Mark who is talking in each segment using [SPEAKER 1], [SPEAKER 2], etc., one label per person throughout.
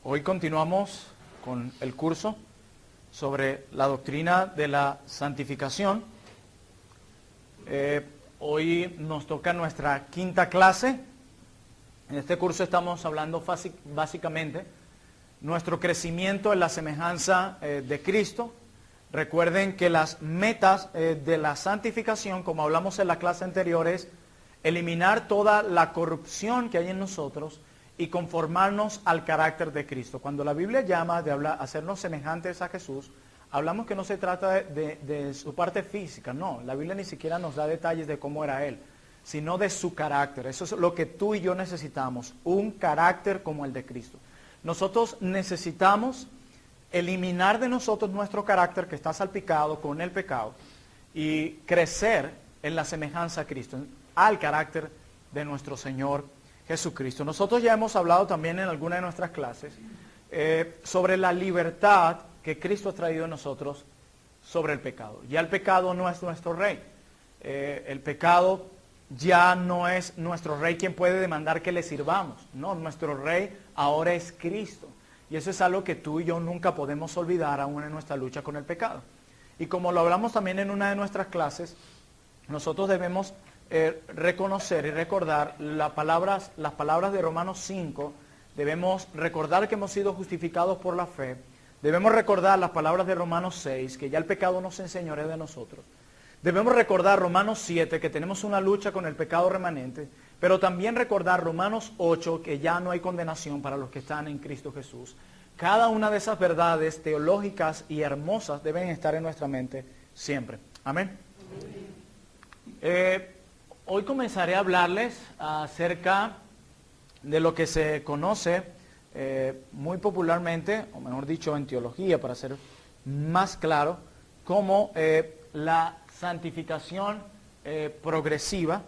[SPEAKER 1] Hoy continuamos con el curso sobre la doctrina de la santificación. Hoy nos toca nuestra quinta clase. En este curso estamos hablando básicamente nuestro crecimiento en la semejanza de Cristo. Recuerden que las metas de la santificación, como hablamos en la clase anterior, es eliminar toda la corrupción que hay en nosotros y conformarnos al carácter de Cristo. Cuando la Biblia llama de hacernos semejantes a Jesús, hablamos que no se trata de su parte física, no. La Biblia ni siquiera nos da detalles de cómo era Él, sino de su carácter. Eso es lo que tú y yo necesitamos, un carácter como el de Cristo. Nosotros necesitamos eliminar de nosotros nuestro carácter que está salpicado con el pecado y crecer en la semejanza a Cristo, al carácter de nuestro Señor Jesucristo. Nosotros ya hemos hablado también en alguna de nuestras clases sobre la libertad que Cristo ha traído en nosotros sobre el pecado. Ya el pecado no es nuestro rey. El pecado ya no es nuestro rey quien puede demandar que le sirvamos. No, nuestro rey ahora es Cristo. Y eso es algo que tú y yo nunca podemos olvidar aún en nuestra lucha con el pecado. Y como lo hablamos también en una de nuestras clases, nosotros debemos reconocer y recordar las palabras de Romanos 5. Debemos recordar que hemos sido justificados por la fe. Debemos recordar las palabras de Romanos 6, que ya el pecado no se enseñorea de nosotros. Debemos recordar Romanos 7, que tenemos una lucha con el pecado remanente, pero también recordar Romanos 8, que ya no hay condenación para los que están en Cristo Jesús. Cada una de esas verdades teológicas y hermosas deben estar en nuestra mente siempre. Amén. Hoy comenzaré a hablarles acerca de lo que se conoce muy popularmente, o mejor dicho en teología, para ser más claro, como la santificación progresiva.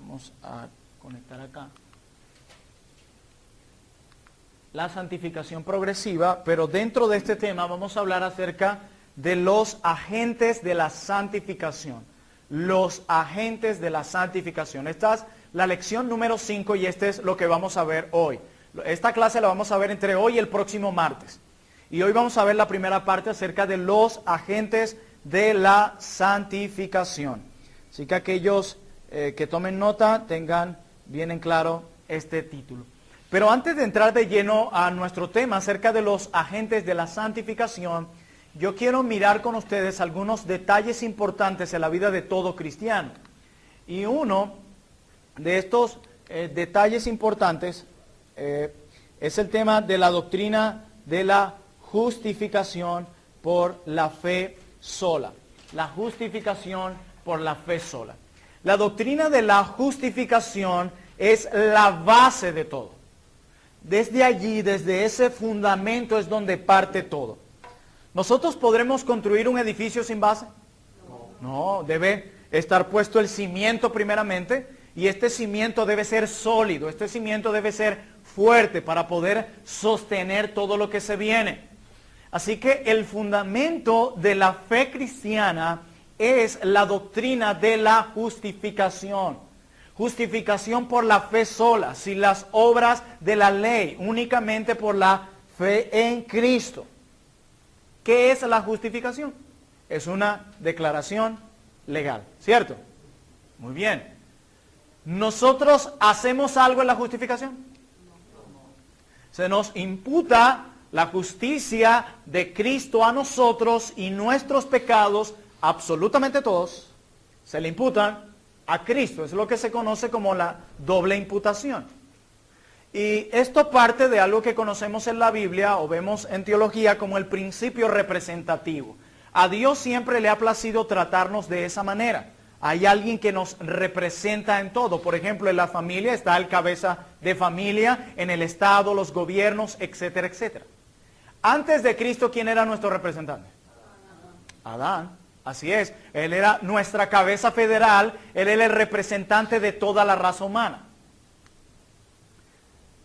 [SPEAKER 1] Vamos a conectar acá. La santificación progresiva, pero dentro de este tema vamos a hablar acerca de los agentes de la santificación. Los agentes de la santificación. Esta es la lección número 5 y este es lo que vamos a ver hoy. Esta clase la vamos a ver entre hoy y el próximo martes. Y hoy vamos a ver la primera parte acerca de los agentes de la santificación. Así que aquellos que tomen nota tengan bien en claro este título. Pero antes de entrar de lleno a nuestro tema acerca de los agentes de la santificación, yo quiero mirar con ustedes algunos detalles importantes en la vida de todo cristiano. Y uno de estos detalles importantes es el tema de la doctrina de la justificación por la fe sola. La justificación por la fe sola. La doctrina de la justificación es la base de todo. Desde allí, desde ese fundamento es donde parte todo. ¿Nosotros podremos construir un edificio sin base? No, debe estar puesto el cimiento primeramente, y este cimiento debe ser sólido, este cimiento debe ser fuerte para poder sostener todo lo que se viene. Así que el fundamento de la fe cristiana es la doctrina de la justificación. Justificación por la fe sola, sin las obras de la ley, únicamente por la fe en Cristo. ¿Qué es la justificación? Es una declaración legal, ¿cierto? Muy bien. ¿Nosotros hacemos algo en la justificación? Se nos imputa la justicia de Cristo a nosotros y nuestros pecados, absolutamente todos, se le imputan a Cristo. Es lo que se conoce como la doble imputación. Y esto parte de algo que conocemos en la Biblia o vemos en teología como el principio representativo. A Dios siempre le ha placido tratarnos de esa manera. Hay alguien que nos representa en todo. Por ejemplo, en la familia está el cabeza de familia, en el Estado, los gobiernos, etcétera, etcétera. Antes de Cristo, ¿quién era nuestro representante? Adán. Así es. Él era nuestra cabeza federal, él era el representante de toda la raza humana.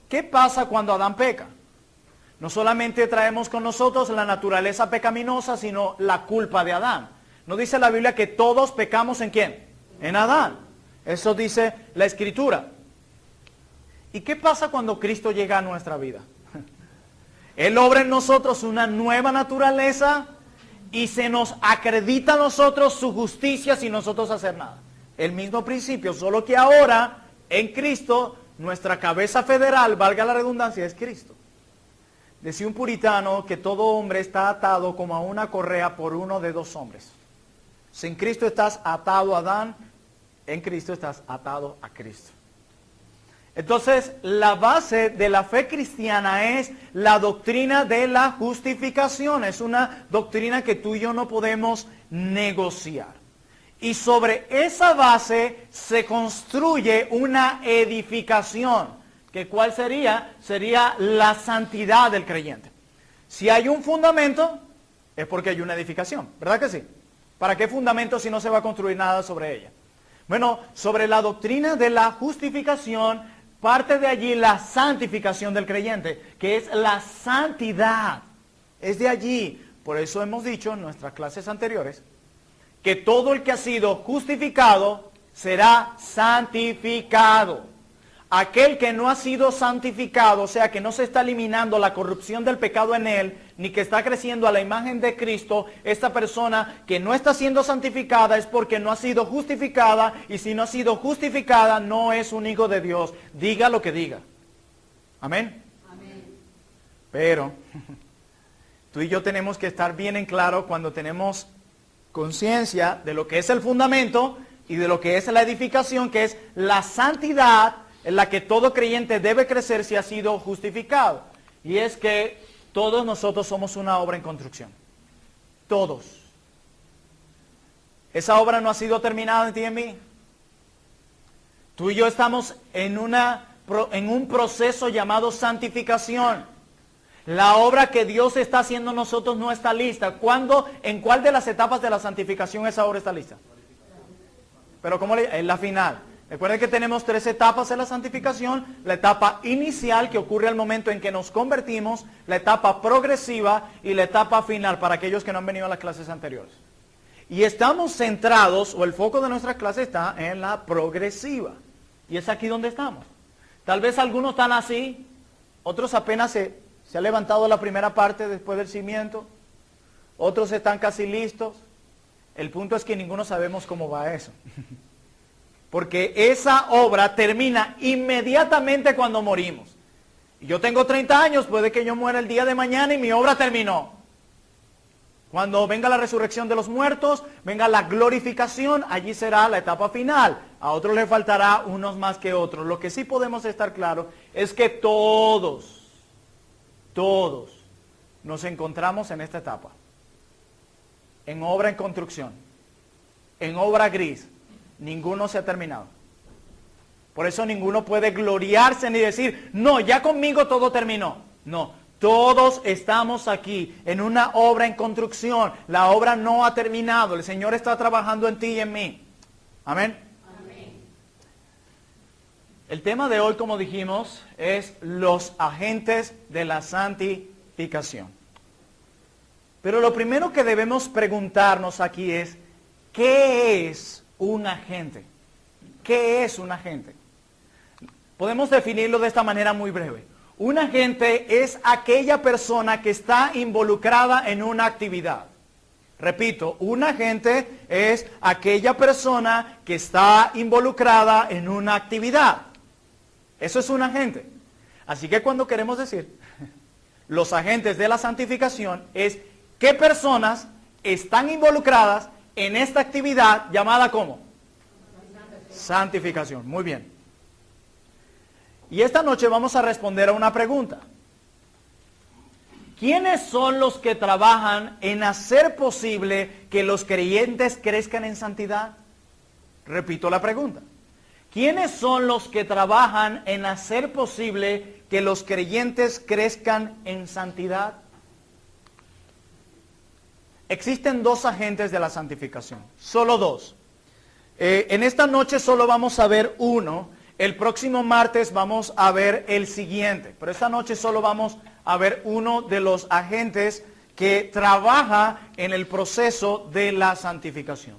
[SPEAKER 1] ¿Qué pasa cuando Adán peca? No solamente traemos con nosotros la naturaleza pecaminosa, sino la culpa de Adán. ¿No dice la Biblia que todos pecamos en quién? En Adán. Eso dice la Escritura. ¿Y qué pasa cuando Cristo llega a nuestra vida? Él obra en nosotros una nueva naturaleza y se nos acredita a nosotros su justicia sin nosotros hacer nada. El mismo principio, solo que ahora en Cristo nuestra cabeza federal, valga la redundancia, es Cristo. Decía un puritano que todo hombre está atado como a una correa por uno de dos hombres. Si en Cristo estás atado a Adán, en Cristo estás atado a Cristo. Entonces, la base de la fe cristiana es la doctrina de la justificación. Es una doctrina que tú y yo no podemos negociar. Y sobre esa base se construye una edificación. ¿Que cuál sería? Sería la santidad del creyente. Si hay un fundamento, es porque hay una edificación. ¿Verdad que sí? ¿Para qué fundamento si no se va a construir nada sobre ella? Bueno, sobre la doctrina de la justificación, parte de allí la santificación del creyente, que es la santidad. Es de allí. Por eso hemos dicho en nuestras clases anteriores, que todo el que ha sido justificado será santificado. Aquel que no ha sido santificado, o sea que no se está eliminando la corrupción del pecado en él, ni que está creciendo a la imagen de Cristo, esta persona que no está siendo santificada es porque no ha sido justificada, y si no ha sido justificada no es un hijo de Dios, diga lo que diga. Amén. Amén. Pero tú y yo tenemos que estar bien en claro cuando tenemos conciencia de lo que es el fundamento y de lo que es la edificación, que es la santidad en la que todo creyente debe crecer si ha sido justificado. Y es que todos nosotros somos una obra en construcción. Todos. Esa obra no ha sido terminada en ti y en mí. Tú y yo estamos en un proceso llamado santificación. La obra que Dios está haciendo en nosotros no está lista. ¿En cuál de las etapas de la santificación esa obra está lista? Pero ¿cómo es la final? Recuerden que tenemos 3 etapas en la santificación. La etapa inicial, que ocurre al momento en que nos convertimos, la etapa progresiva y la etapa final, para aquellos que no han venido a las clases anteriores. Y estamos centrados, o el foco de nuestra clase está en la progresiva. Y es aquí donde estamos. Tal vez algunos están así, otros apenas se ha levantado la primera parte después del cimiento, otros están casi listos. El punto es que ninguno sabemos cómo va eso. Porque esa obra termina inmediatamente cuando morimos. Y yo tengo 30 años, puede que yo muera el día de mañana y mi obra terminó. Cuando venga la resurrección de los muertos, venga la glorificación, allí será la etapa final. A otros le faltará unos más que otros. Lo que sí podemos estar claros es que todos nos encontramos en esta etapa. En obra en construcción, en obra gris. Ninguno se ha terminado. Por eso ninguno puede gloriarse ni decir, no, ya conmigo todo terminó. No, todos estamos aquí en una obra en construcción. La obra no ha terminado. El Señor está trabajando en ti y en mí. Amén. Amén. El tema de hoy, como dijimos, es los agentes de la santificación. Pero lo primero que debemos preguntarnos aquí es, ¿qué es un agente? ¿Qué es un agente? Podemos definirlo de esta manera muy breve. Un agente es aquella persona que está involucrada en una actividad. Repito, un agente es aquella persona que está involucrada en una actividad. Eso es un agente. Así que cuando queremos decir los agentes de la santificación es qué personas están involucradas en esta actividad llamada ¿cómo? Santificación. Muy bien. Y esta noche vamos a responder a una pregunta. ¿Quiénes son los que trabajan en hacer posible que los creyentes crezcan en santidad? Repito la pregunta. ¿Quiénes son los que trabajan en hacer posible que los creyentes crezcan en santidad? Existen 2 agentes de la santificación, solo 2. En esta noche solo vamos a ver uno, el próximo martes vamos a ver el siguiente, pero esta noche solo vamos a ver uno de los agentes que trabaja en el proceso de la santificación.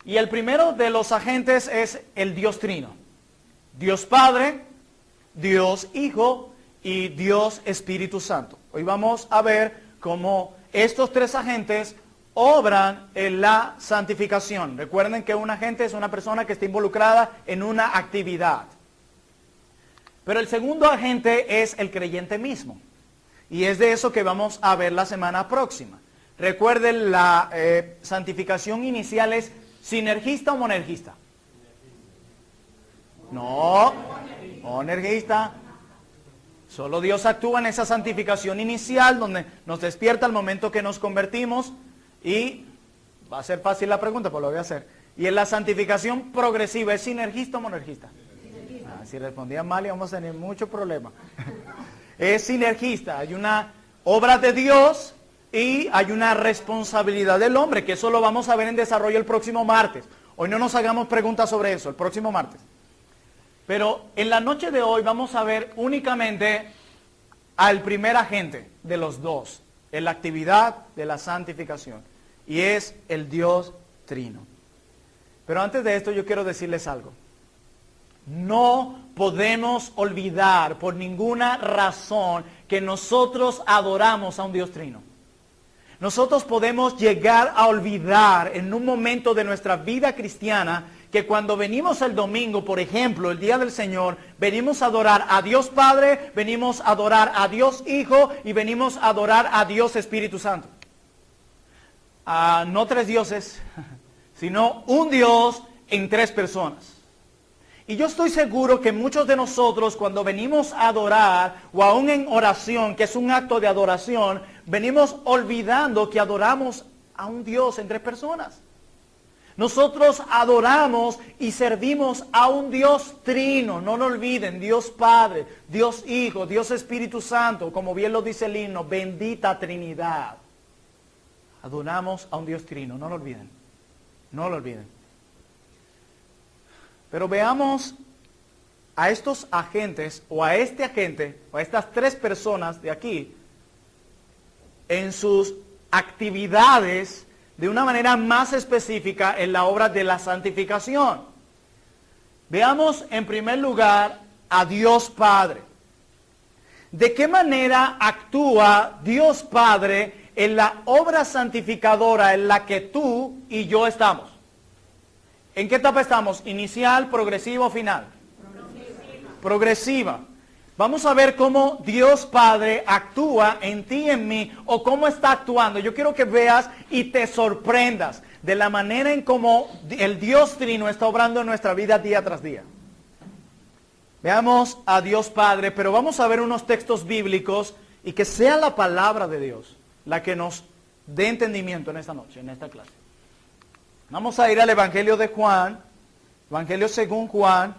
[SPEAKER 1] Y el primero de los agentes es el Dios Trino, Dios Padre, Dios Hijo y Dios Espíritu Santo. Hoy vamos a ver cómo estos tres agentes obran en la santificación. Recuerden que un agente es una persona que está involucrada en una actividad. Pero el segundo agente es el creyente mismo. Y es de eso que vamos a ver la semana próxima. Recuerden, la santificación inicial es sinergista o monergista. No, monergista. Solo Dios actúa en esa santificación inicial donde nos despierta al momento que nos convertimos y va a ser fácil la pregunta, pues lo voy a hacer. Y en la santificación progresiva, ¿es sinergista o monergista? Si respondían mal íbamos a tener mucho problema. Es sinergista, hay una obra de Dios y hay una responsabilidad del hombre, que eso lo vamos a ver en desarrollo el próximo martes. Hoy no nos hagamos preguntas sobre eso, el próximo martes. Pero en la noche de hoy vamos a ver únicamente al primer agente de los dos, en la actividad de la santificación, y es el Dios Trino. Pero antes de esto yo quiero decirles algo. No podemos olvidar por ninguna razón que nosotros adoramos a un Dios Trino. Nosotros podemos llegar a olvidar en un momento de nuestra vida cristiana que cuando venimos el domingo, por ejemplo, el día del Señor, venimos a adorar a Dios Padre, venimos a adorar a Dios Hijo y venimos a adorar a Dios Espíritu Santo. No tres dioses, sino un Dios en tres personas. Y yo estoy seguro que muchos de nosotros cuando venimos a adorar, o aún en oración, que es un acto de adoración, venimos olvidando que adoramos a un Dios en tres personas. Nosotros adoramos y servimos a un Dios trino, no lo olviden, Dios Padre, Dios Hijo, Dios Espíritu Santo, como bien lo dice el himno, bendita Trinidad. Adoramos a un Dios trino, no lo olviden, no lo olviden. Pero veamos a estos agentes, o a este agente, o a estas tres personas de aquí, en sus actividades de una manera más específica en la obra de la santificación. Veamos en primer lugar a Dios Padre. ¿De qué manera actúa Dios Padre en la obra santificadora en la que tú y yo estamos? ¿En qué etapa estamos? ¿Inicial, progresiva o final? Progresiva. Vamos a ver cómo Dios Padre actúa en ti y en mí, o cómo está actuando. Yo quiero que veas y te sorprendas de la manera en cómo el Dios Trino está obrando en nuestra vida día tras día. Veamos a Dios Padre, pero vamos a ver unos textos bíblicos y que sea la palabra de Dios la que nos dé entendimiento en esta noche, en esta clase. Vamos a ir al Evangelio de Juan, Evangelio según Juan,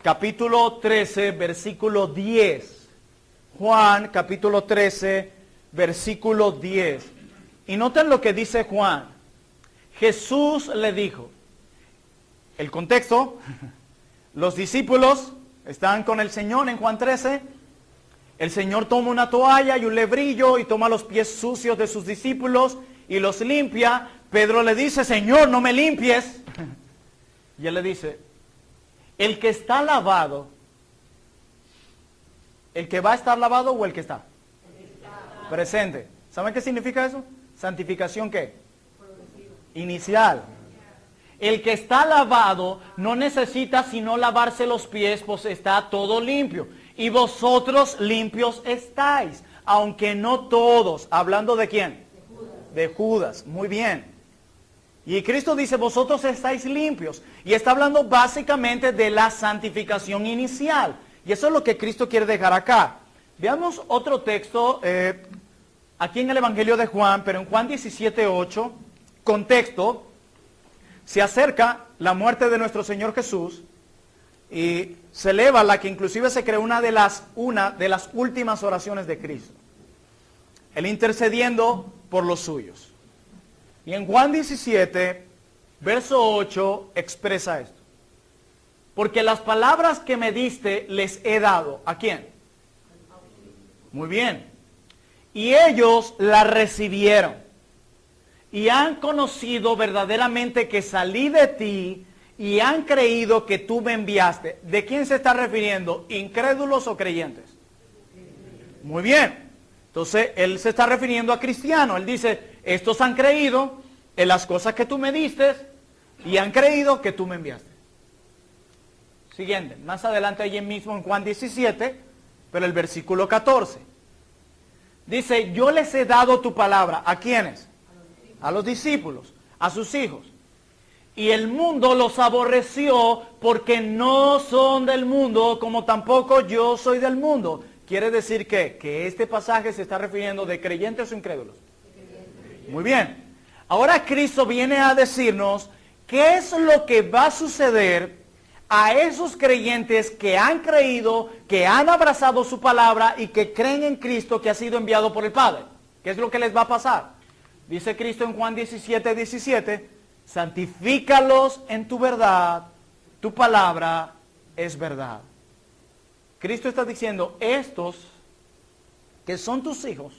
[SPEAKER 1] capítulo 13, versículo 10. Juan, capítulo 13, versículo 10. Y noten lo que dice Juan. Jesús le dijo, el contexto, los discípulos están con el Señor en Juan 13. El Señor toma una toalla y un lebrillo y toma los pies sucios de sus discípulos y los limpia. Pedro le dice, Señor, no me limpies. Y él le dice, el que está lavado, ¿el que va a estar lavado o el que está? Presente. ¿Saben qué significa eso? Santificación, ¿qué? Inicial. El que está lavado no necesita sino lavarse los pies, pues está todo limpio. Y vosotros limpios estáis, aunque no todos. ¿Hablando de quién? De Judas. Muy bien. Y Cristo dice, vosotros estáis limpios. Y está hablando básicamente de la santificación inicial. Y eso es lo que Cristo quiere dejar acá. Veamos otro texto aquí en el Evangelio de Juan, pero en Juan 17:8, contexto, se acerca la muerte de nuestro Señor Jesús y se eleva la que inclusive se creó una de las últimas oraciones de Cristo. Él intercediendo por los suyos. Y en Juan 17, verso 8, expresa esto. Porque las palabras que me diste les he dado. ¿A quién? Muy bien. Y ellos las recibieron. Y han conocido verdaderamente que salí de ti y han creído que tú me enviaste. ¿De quién se está refiriendo? ¿Incrédulos o creyentes? Muy bien. Entonces, él se está refiriendo a cristianos. Él dice, estos han creído en las cosas que tú me diste y han creído que tú me enviaste. Siguiente. Más adelante allí mismo en Juan 17, pero el versículo 14. Dice, yo les he dado tu palabra. ¿A quiénes? A los discípulos, a sus hijos. Y el mundo los aborreció porque no son del mundo, como tampoco yo soy del mundo. Quiere decir que este pasaje se está refiriendo de creyentes o incrédulos. Muy bien. Ahora Cristo viene a decirnos qué es lo que va a suceder a esos creyentes que han creído, que han abrazado su palabra y que creen en Cristo que ha sido enviado por el Padre. ¿Qué es lo que les va a pasar? Dice Cristo en Juan 17, 17, santifícalos en tu verdad, tu palabra es verdad. Cristo está diciendo, estos que son tus hijos,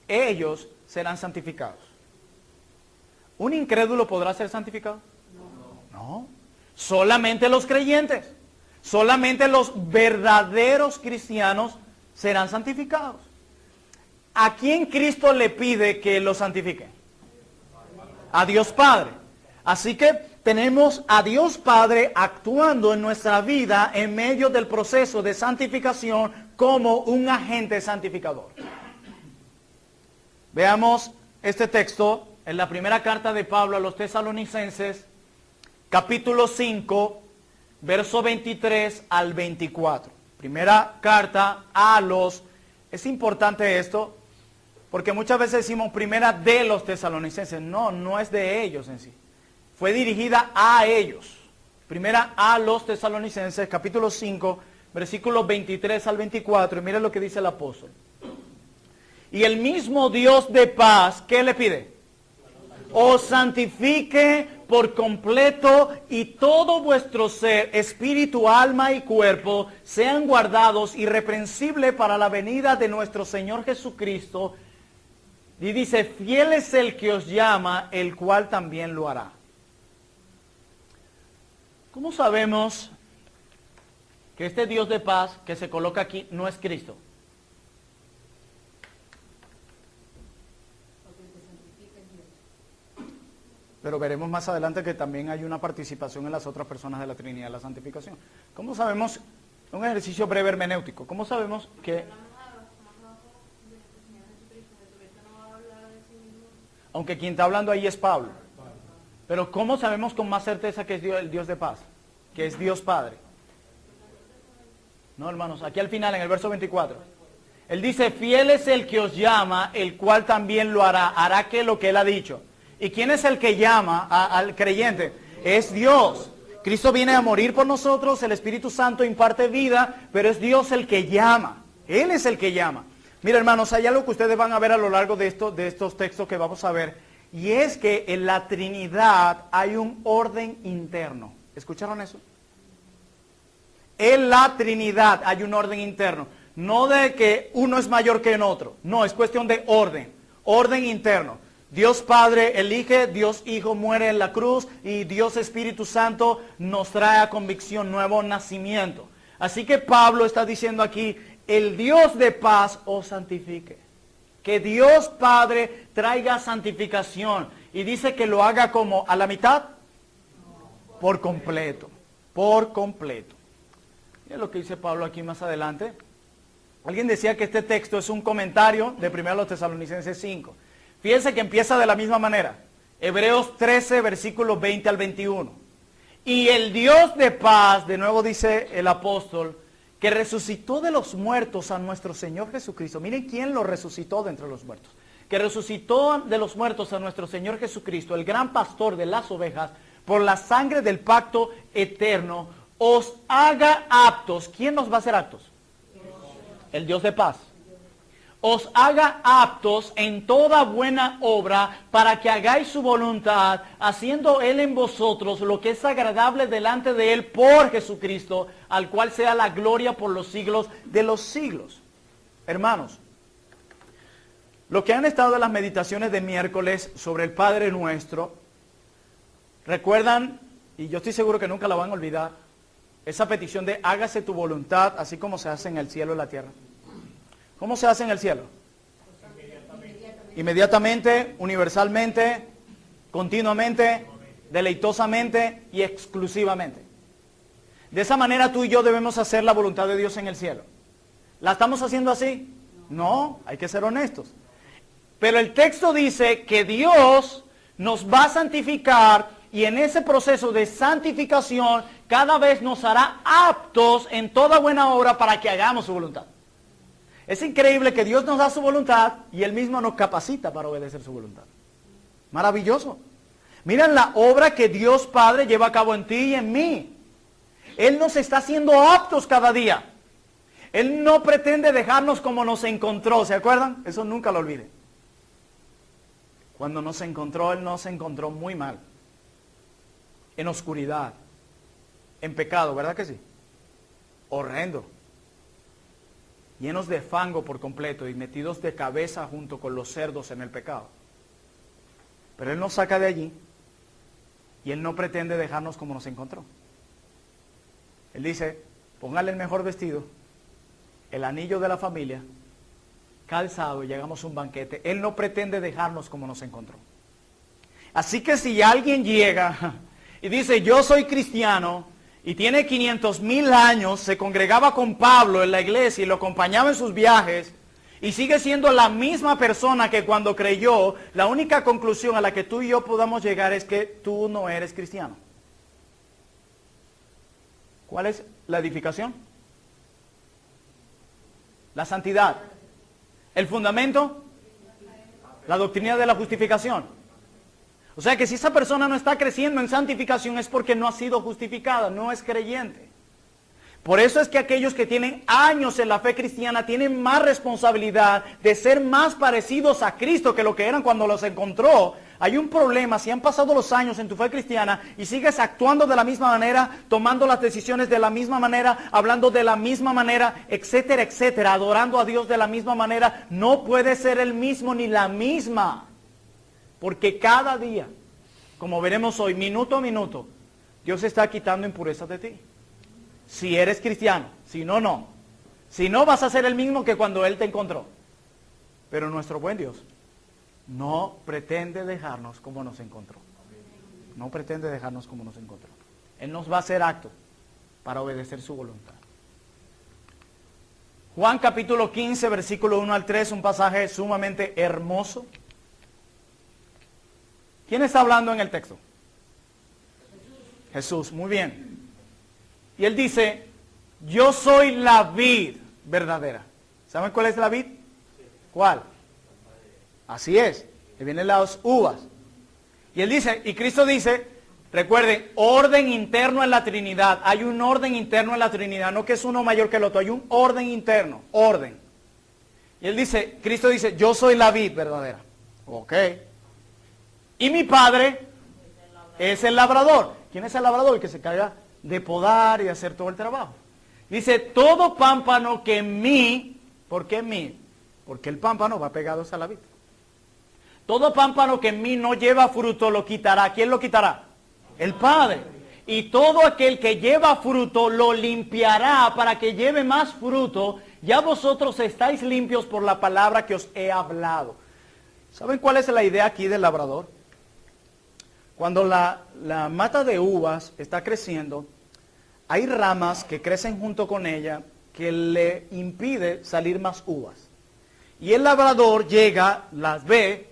[SPEAKER 1] ellos serán santificados. ¿Un incrédulo podrá ser santificado? No. Solamente los creyentes, solamente los verdaderos cristianos serán santificados. ¿A quién Cristo le pide que los santifique? A Dios Padre. Así que tenemos a Dios Padre actuando en nuestra vida en medio del proceso de santificación como un agente santificador. Veamos este texto en la primera carta de Pablo a los Tesalonicenses, capítulo 5, verso 23 al 24. Primera carta a los... Es importante esto, porque muchas veces decimos primera de los tesalonicenses. No, no es de ellos en sí. Fue dirigida a ellos. Primera a los tesalonicenses, capítulo 5, versículos 23 al 24. Y mire lo que dice el apóstol. Y el mismo Dios de paz, ¿qué le pide? Os santifique por completo y todo vuestro ser, espíritu, alma y cuerpo, sean guardados irreprensibles para la venida de nuestro Señor Jesucristo. Y dice, fiel es el que os llama, el cual también lo hará. ¿Cómo sabemos que este Dios de paz que se coloca aquí no es Cristo? Pero veremos más adelante que también hay una participación en las otras personas de la Trinidad de la santificación. ¿Cómo sabemos? Un ejercicio breve hermenéutico. ¿Cómo sabemos que... Aunque quien está hablando ahí es Pablo. Pero ¿cómo sabemos con más certeza que es Dios, el Dios de paz? Que es Dios Padre. No, hermanos, aquí al final, en el verso 24. Él dice, fiel es el que os llama, el cual también lo hará. Hará que lo que él ha dicho. ¿Y quién es el que llama al creyente? Es Dios. Cristo viene a morir por nosotros, el Espíritu Santo imparte vida, pero es Dios el que llama. Él es el que llama. Mira, hermanos, hay algo que ustedes van a ver a lo largo de estos textos que vamos a ver, y es que en la Trinidad hay un orden interno. ¿Escucharon eso? En la Trinidad hay un orden interno. No de que uno es mayor que el otro. No, es cuestión de orden. Orden interno. Dios Padre elige, Dios Hijo muere en la cruz y Dios Espíritu Santo nos trae a convicción, nuevo nacimiento. Así que Pablo está diciendo aquí, el Dios de paz os santifique. Que Dios Padre traiga santificación. Y dice que lo haga como a la mitad, por completo. Por completo. Mira lo que dice Pablo aquí más adelante. Alguien decía que este texto es un comentario de 1 Tesalonicenses 5. Fíjense que empieza de la misma manera. Hebreos 13, versículos 20 al 21. Y el Dios de paz, de nuevo dice el apóstol, que resucitó de los muertos a nuestro Señor Jesucristo. Miren quién lo resucitó de entre los muertos. Que resucitó de los muertos a nuestro Señor Jesucristo, el gran pastor de las ovejas, por la sangre del pacto eterno, os haga aptos. ¿Quién nos va a hacer aptos? El Dios de paz. Os haga aptos en toda buena obra para que hagáis su voluntad, haciendo Él en vosotros lo que es agradable delante de Él por Jesucristo, al cual sea la gloria por los siglos de los siglos. Hermanos, lo que han estado en las meditaciones de miércoles sobre el Padre Nuestro, recuerdan, y yo estoy seguro que nunca la van a olvidar, esa petición de hágase tu voluntad, así como se hace en el cielo y la tierra. ¿Cómo se hace en el cielo? Inmediatamente, universalmente, continuamente, deleitosamente y exclusivamente. De esa manera tú y yo debemos hacer la voluntad de Dios en el cielo. ¿La estamos haciendo así? No, hay que ser honestos. Pero el texto dice que Dios nos va a santificar y en ese proceso de santificación cada vez nos hará aptos en toda buena obra para que hagamos su voluntad. Es increíble que Dios nos da su voluntad y Él mismo nos capacita para obedecer su voluntad. Maravilloso. Miren la obra que Dios Padre lleva a cabo en ti y en mí. Él nos está haciendo aptos cada día. Él no pretende dejarnos como nos encontró, ¿se acuerdan? Eso nunca lo olviden. Cuando nos encontró, Él nos encontró muy mal. En oscuridad. En pecado, ¿verdad que sí? Horrendo. Llenos de fango por completo y metidos de cabeza junto con los cerdos en el pecado. Pero Él nos saca de allí y Él no pretende dejarnos como nos encontró. Él dice, póngale el mejor vestido, el anillo de la familia, calzado y llegamos a un banquete. Él no pretende dejarnos como nos encontró. Así que si alguien llega y dice, yo soy cristiano, y tiene 500,000 años, se congregaba con Pablo en la iglesia y lo acompañaba en sus viajes, y sigue siendo la misma persona que cuando creyó, la única conclusión a la que tú y yo podamos llegar es que tú no eres cristiano. ¿Cuál es la edificación? La santidad. ¿El fundamento? La doctrina de la justificación. O sea que si esa persona no está creciendo en santificación es porque no ha sido justificada, no es creyente. Por eso es que aquellos que tienen años en la fe cristiana tienen más responsabilidad de ser más parecidos a Cristo que lo que eran cuando los encontró. Hay un problema, si han pasado los años en tu fe cristiana y sigues actuando de la misma manera, tomando las decisiones de la misma manera, hablando de la misma manera, etcétera, etcétera, adorando a Dios de la misma manera, no puedes ser el mismo ni la misma. Porque cada día, como veremos hoy, minuto a minuto, Dios está quitando impurezas de ti. Si eres cristiano, si no, no. Si no, vas a ser el mismo que cuando Él te encontró. Pero nuestro buen Dios no pretende dejarnos como nos encontró. No pretende dejarnos como nos encontró. Él nos va a hacer acto para obedecer su voluntad. Juan capítulo 15, versículo 1 al 3, un pasaje sumamente hermoso. ¿Quién está hablando en el texto? Jesús, muy bien. Y Él dice, yo soy la vid verdadera. ¿Saben cuál es la vid? ¿Cuál? Así es, que vienen las uvas. Y Él dice, y Cristo dice, recuerden, orden interno en la Trinidad. Hay un orden interno en la Trinidad, no que es uno mayor que el otro, hay un orden interno, orden. Y Él dice, Cristo dice, yo soy la vid verdadera. Ok. Y mi Padre es el labrador. ¿Quién es el labrador? El que se encarga de podar y hacer todo el trabajo. Dice, todo pámpano que en mí, ¿por qué en mí? Porque el pámpano va pegado a la vid. Todo pámpano que en mí no lleva fruto lo quitará. ¿Quién lo quitará? El Padre. Y todo aquel que lleva fruto lo limpiará para que lleve más fruto. Ya vosotros estáis limpios por la palabra que os he hablado. ¿Saben cuál es la idea aquí del labrador? Cuando la mata de uvas está creciendo, hay ramas que crecen junto con ella que le impide salir más uvas. Y el labrador llega, las ve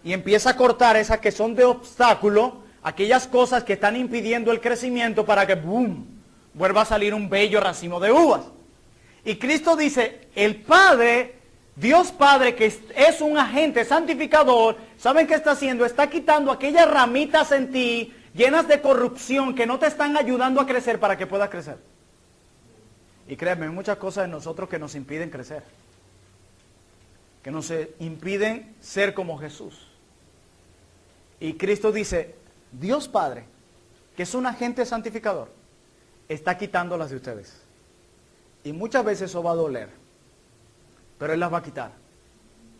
[SPEAKER 1] y empieza a cortar esas que son de obstáculo, aquellas cosas que están impidiendo el crecimiento para que ¡boom!, vuelva a salir un bello racimo de uvas. Y Cristo dice, el Padre, Dios Padre, que es un agente santificador, ¿saben qué está haciendo? Está quitando aquellas ramitas en ti llenas de corrupción que no te están ayudando a crecer para que puedas crecer. Y créanme, hay muchas cosas en nosotros que nos impiden crecer, que nos impiden ser como Jesús. Y Cristo dice, Dios Padre, que es un agente santificador, está quitándolas de ustedes. Y muchas veces eso va a doler, pero Él las va a quitar,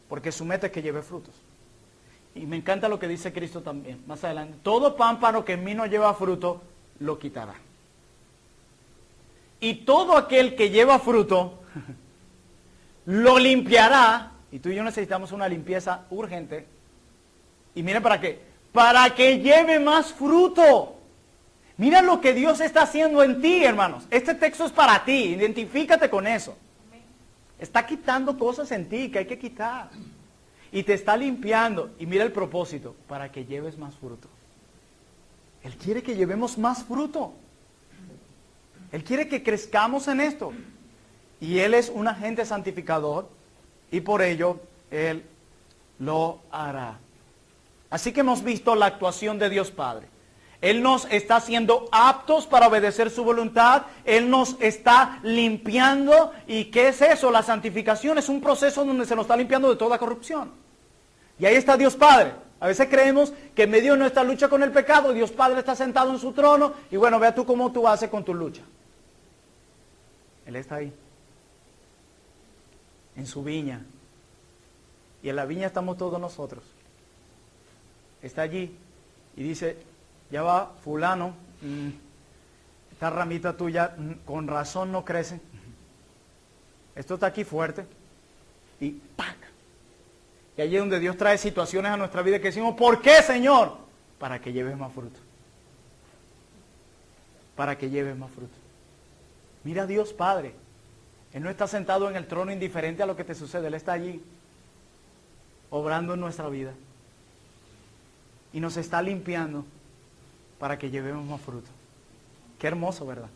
[SPEAKER 1] porque su meta es que lleve frutos. Y me encanta lo que dice Cristo también, más adelante. Todo pámpano que en mí no lleva fruto, lo quitará. Y todo aquel que lleva fruto, lo limpiará, y tú y yo necesitamos una limpieza urgente. Y mira para qué, para que lleve más fruto. Mira lo que Dios está haciendo en ti, hermanos. Este texto es para ti, identifícate con eso. Está quitando cosas en ti que hay que quitar. Y te está limpiando. Y mira el propósito, para que lleves más fruto. Él quiere que llevemos más fruto. Él quiere que crezcamos en esto. Y Él es un agente santificador y por ello Él lo hará. Así que hemos visto la actuación de Dios Padre. Él nos está haciendo aptos para obedecer su voluntad. Él nos está limpiando. ¿Y qué es eso? La santificación es un proceso donde se nos está limpiando de toda corrupción. Y ahí está Dios Padre. A veces creemos que en medio de nuestra lucha con el pecado, Dios Padre está sentado en su trono y bueno, vea tú cómo tú haces con tu lucha. Él está ahí, en su viña. Y en la viña estamos todos nosotros. Está allí y dice, ya va fulano, esta ramita tuya con razón no crece. Esto está aquí fuerte. Y ¡pac! Y allí es donde Dios trae situaciones a nuestra vida que decimos, ¿por qué, Señor? Para que lleves más fruto. Para que lleves más fruto. Mira a Dios Padre. Él no está sentado en el trono indiferente a lo que te sucede. Él está allí, obrando en nuestra vida. Y nos está limpiando para que llevemos más fruto. Qué hermoso, ¿verdad?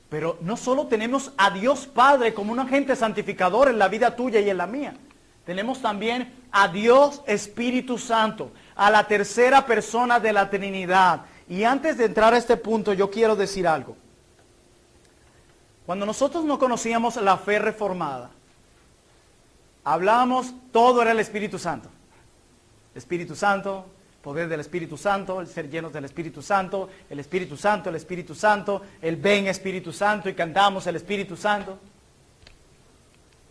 [SPEAKER 1] Pero no solo tenemos a Dios Padre como un agente santificador en la vida tuya y en la mía. Tenemos también a Dios Espíritu Santo, a la tercera persona de la Trinidad. Y antes de entrar a este punto, yo quiero decir algo. Cuando nosotros no conocíamos la fe reformada, hablábamos, todo era el Espíritu Santo. Espíritu Santo, poder del Espíritu Santo, el ser llenos del Espíritu Santo, el Espíritu Santo, el ven Espíritu Santo y cantamos el Espíritu Santo.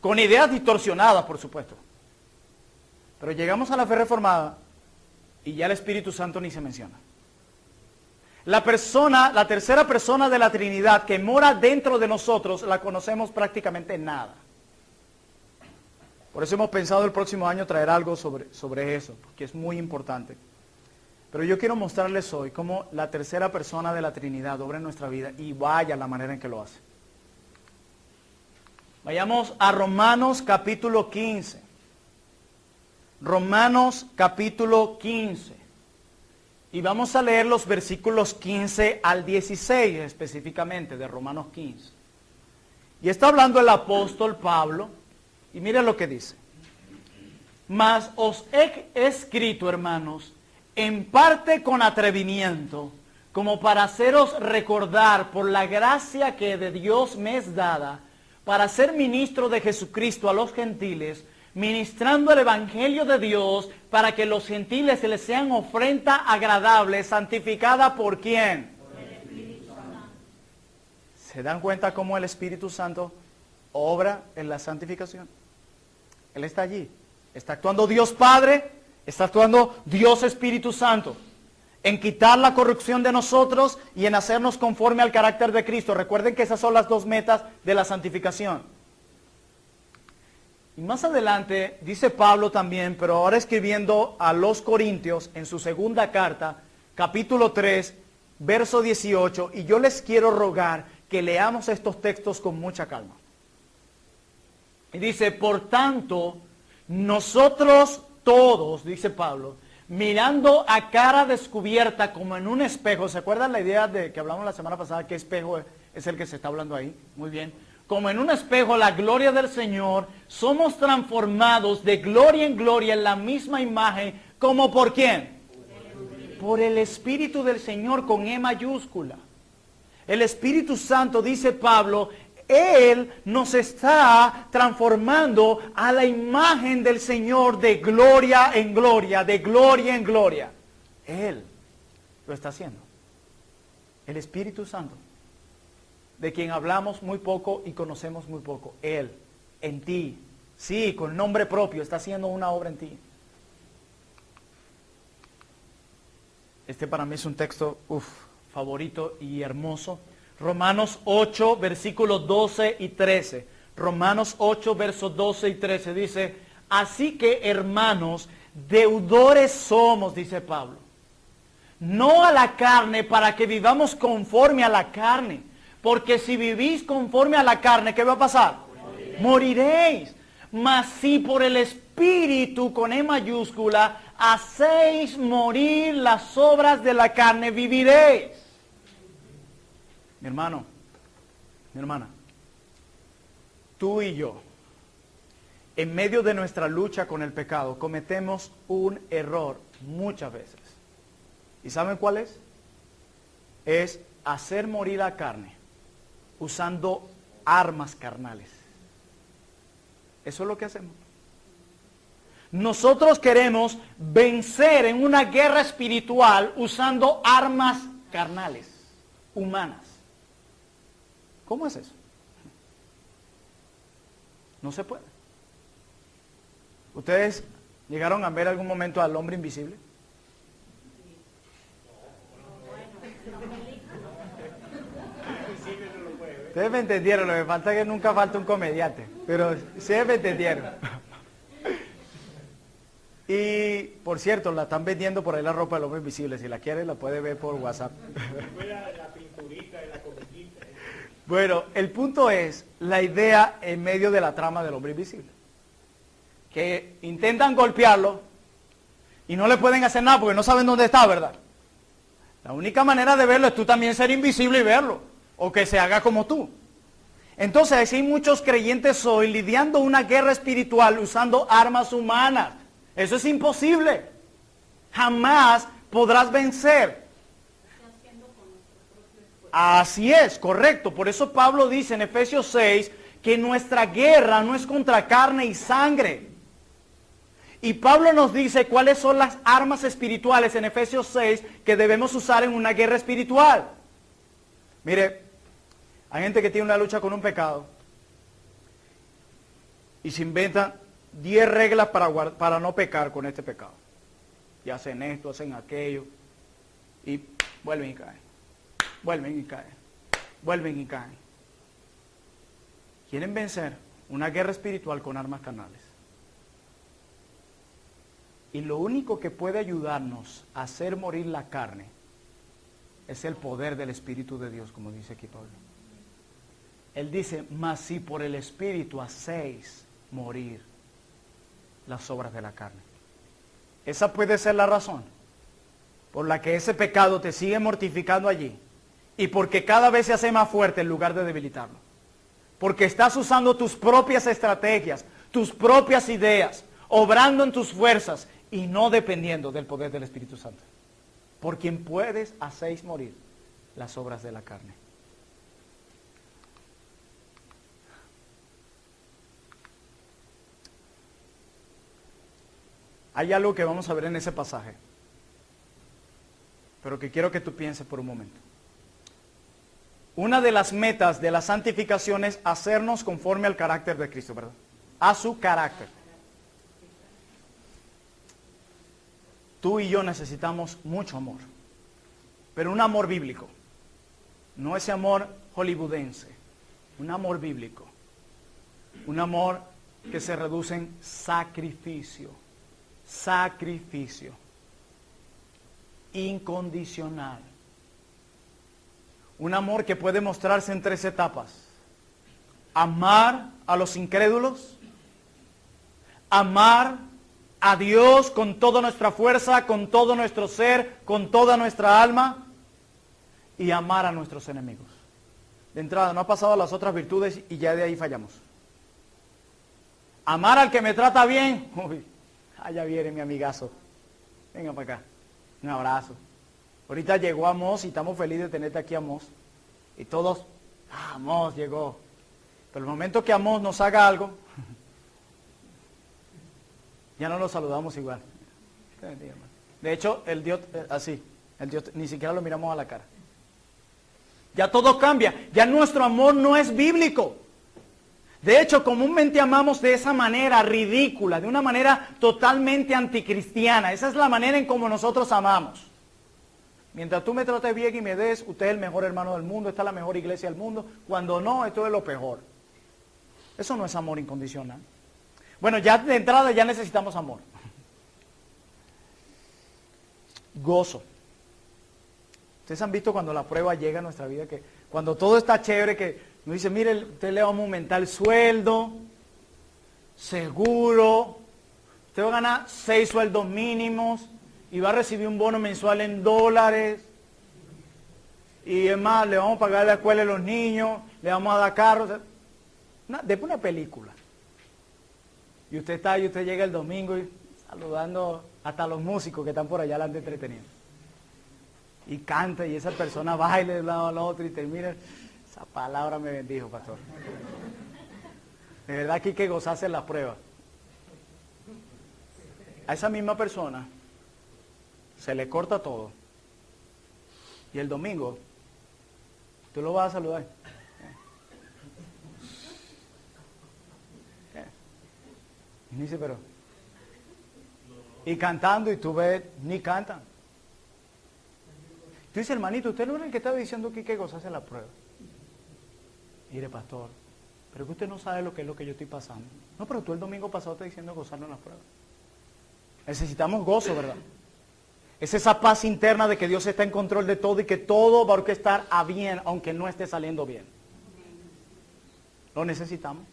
[SPEAKER 1] Con ideas distorsionadas, por supuesto. Pero llegamos a la fe reformada y ya el Espíritu Santo ni se menciona. La tercera persona de la Trinidad que mora dentro de nosotros, la conocemos prácticamente nada. Por eso hemos pensado el próximo año traer algo sobre eso, porque es muy importante. Pero yo quiero mostrarles hoy cómo la tercera persona de la Trinidad obra en nuestra vida y vaya la manera en que lo hace. Vayamos a Romanos capítulo 15. Romanos capítulo 15. Y vamos a leer los versículos 15 al 16 específicamente de Romanos 15. Y está hablando el apóstol Pablo. Y mira lo que dice. Mas os he escrito, hermanos, en parte con atrevimiento, como para haceros recordar por la gracia que de Dios me es dada, para ser ministro de Jesucristo a los gentiles, ministrando el Evangelio de Dios, para que los gentiles se les sean ofrenda agradable, santificada ¿por quién? Por el Espíritu Santo. ¿Se dan cuenta cómo el Espíritu Santo obra en la santificación? Él está allí. Está actuando Dios Padre, está actuando Dios Espíritu Santo, en quitar la corrupción de nosotros y en hacernos conforme al carácter de Cristo. Recuerden que esas son las dos metas de la santificación. Y más adelante dice Pablo también, pero ahora escribiendo a los Corintios en su segunda carta, capítulo 3, verso 18, y yo les quiero rogar que leamos estos textos con mucha calma. Y dice, por tanto, nosotros todos, dice Pablo, mirando a cara descubierta como en un espejo, ¿se acuerdan la idea de que hablamos la semana pasada? ¿Qué espejo es el que se está hablando ahí? Muy bien. Como en un espejo la gloria del Señor, somos transformados de gloria en gloria en la misma imagen, ¿como por quién? Por el Espíritu del Señor con E mayúscula. El Espíritu Santo, dice Pablo, Él nos está transformando a la imagen del Señor de gloria en gloria, de gloria en gloria. Él lo está haciendo. El Espíritu Santo, de quien hablamos muy poco y conocemos muy poco. Él, en ti, sí, con nombre propio, está haciendo una obra en ti. Este para mí es un texto, favorito y hermoso. Romanos 8, versículos 12 y 13. Romanos 8, versos 12 y 13 dice, así que hermanos, deudores somos, dice Pablo, no a la carne para que vivamos conforme a la carne, porque si vivís conforme a la carne, ¿qué va a pasar? Moriréis. Mas si por el Espíritu, con E mayúscula, hacéis morir las obras de la carne, viviréis. Mi hermano, mi hermana, tú y yo, en medio de nuestra lucha con el pecado, cometemos un error muchas veces. ¿Y saben cuál es? Es hacer morir la carne usando armas carnales. Eso es lo que hacemos. Nosotros queremos vencer en una guerra espiritual usando armas carnales, humanas. ¿Cómo es eso? No se puede. ¿Ustedes llegaron a ver algún momento al hombre invisible? Ustedes me entendieron, lo que falta es que nunca falta un comediante, pero ustedes me entendieron. Y, por cierto, la están vendiendo por ahí la ropa del hombre invisible, si la quiere la puede ver por WhatsApp.
[SPEAKER 2] La pinturita y la comiquita.
[SPEAKER 1] Bueno, el punto es la idea en medio de la trama del hombre invisible. Que intentan golpearlo y no le pueden hacer nada porque no saben dónde está, ¿verdad? La única manera de verlo es tú también ser invisible y verlo. O que se haga como tú. Entonces, hay muchos creyentes hoy lidiando una guerra espiritual usando armas humanas. Eso es imposible. Jamás podrás vencer. Así es, correcto. Por eso Pablo dice en Efesios 6 que nuestra guerra no es contra carne y sangre. Y Pablo nos dice cuáles son las armas espirituales en Efesios 6 que debemos usar en una guerra espiritual. Mire, hay gente que tiene una lucha con un pecado y se inventan 10 reglas para no pecar con este pecado. Y hacen esto, hacen aquello, y vuelven y caen, vuelven y caen, vuelven y caen. Quieren vencer una guerra espiritual con armas carnales. Y lo único que puede ayudarnos a hacer morir la carne es el poder del Espíritu de Dios, como dice aquí Pablo. Él dice, mas si por el Espíritu hacéis morir las obras de la carne. Esa puede ser la razón por la que ese pecado te sigue mortificando allí y porque cada vez se hace más fuerte en lugar de debilitarlo. Porque estás usando tus propias estrategias, tus propias ideas, obrando en tus fuerzas y no dependiendo del poder del Espíritu Santo. Por quien puedes hacéis morir las obras de la carne. Hay algo que vamos a ver en ese pasaje, pero que quiero que tú pienses por un momento. Una de las metas de la santificación es hacernos conforme al carácter de Cristo, ¿verdad? A su carácter. Tú y yo necesitamos mucho amor, pero un amor bíblico, no ese amor hollywoodense, un amor bíblico, un amor que se reduce en sacrificio. Sacrificio incondicional, un amor que puede mostrarse en 3 etapas: amar a los incrédulos, amar a Dios con toda nuestra fuerza, con todo nuestro ser, con toda nuestra alma, y amar a nuestros enemigos. De entrada, no ha pasado a las otras virtudes y ya de ahí fallamos. Amar al que me trata bien, uy, allá viene mi amigazo. Venga para acá. Un abrazo. Ahorita llegó Amos y estamos felices de tenerte aquí, Amos. Y todos, Amos llegó. Pero el momento que Amos nos haga algo, ya no lo saludamos igual. De hecho, el Dios, así, el Dios, ni siquiera lo miramos a la cara. Ya todo cambia. Ya nuestro amor no es bíblico. De hecho, comúnmente amamos de esa manera ridícula, de una manera totalmente anticristiana. Esa es la manera en como nosotros amamos. Mientras tú me trates bien y me des, usted es el mejor hermano del mundo, esta es la mejor iglesia del mundo. Cuando no, esto es lo peor. Eso no es amor incondicional. Bueno, ya de entrada ya necesitamos amor. Gozo. Ustedes han visto cuando la prueba llega a nuestra vida, que cuando todo está chévere, que nos dice, mire, usted le vamos a aumentar el sueldo, seguro, usted va a ganar 6 sueldos mínimos y va a recibir un bono mensual en dólares. Y es más, le vamos a pagar la escuela a los niños, le vamos a dar carros. Después una película. Y usted está, y usted llega el domingo y saludando hasta los músicos que están por allá delante entreteniendo. Y canta y esa persona baila de un lado al otro y termina. Esa palabra me bendijo, pastor. De verdad que hay que gozarse en la prueba. A esa misma persona se le corta todo. Y el domingo, tú lo vas a saludar. Y dice, pero... Y cantando, y tú ves, ni cantan. Tú dices, hermanito, usted no es el que está diciendo que hay que gozarse en la prueba. Mire, pastor, pero que usted no sabe lo que es lo que yo estoy pasando. No, pero tú el domingo pasado estás diciendo gozarnos en la prueba. Necesitamos gozo, ¿verdad? Es esa paz interna de que Dios está en control de todo y que todo va a orquestar a bien, aunque no esté saliendo bien. Lo necesitamos.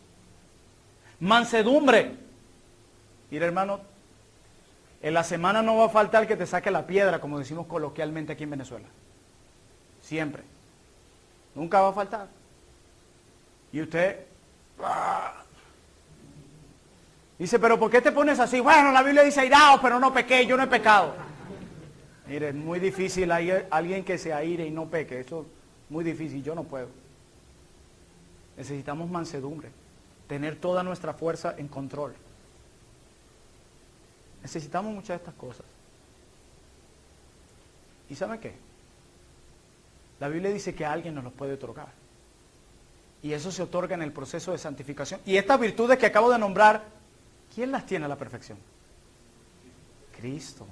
[SPEAKER 1] Mansedumbre. Mira, hermano, en la semana no va a faltar que te saque la piedra, como decimos coloquialmente aquí en Venezuela. Siempre. Nunca va a faltar. Y usted... dice, pero ¿por qué te pones así? Bueno, la Biblia dice airaos, pero no pequé, yo no he pecado. Mire, es muy difícil alguien que se aire y no peque. Eso es muy difícil, yo no puedo. Necesitamos mansedumbre. Tener toda nuestra fuerza en control. Necesitamos muchas de estas cosas. ¿Y sabe qué? La Biblia dice que alguien nos los puede otorgar. Y eso se otorga en el proceso de santificación. Y estas virtudes que acabo de nombrar, ¿quién las tiene a la perfección? Cristo.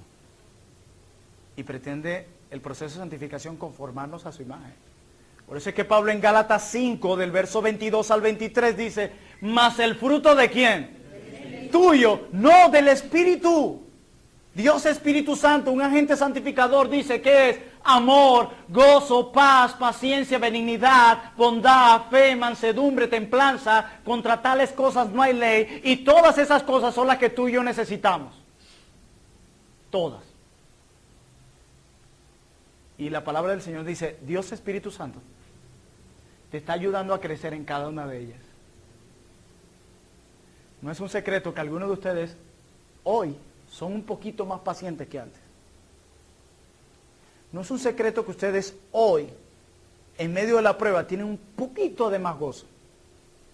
[SPEAKER 1] Y pretende el proceso de santificación conformarnos a su imagen. Por eso es que Pablo en Gálatas 5, del verso 22 al 23, dice, ¿mas el fruto de quién? Tuyo, no del Espíritu. Dios Espíritu Santo, un agente santificador, dice que es amor, gozo, paz, paciencia, benignidad, bondad, fe, mansedumbre, templanza. Contra tales cosas no hay ley. Y todas esas cosas son las que tú y yo necesitamos. Todas. Y la palabra del Señor dice, Dios Espíritu Santo te está ayudando a crecer en cada una de ellas. No es un secreto que algunos de ustedes hoy son un poquito más pacientes que antes. No es un secreto que ustedes hoy, en medio de la prueba, tienen un poquito de más gozo.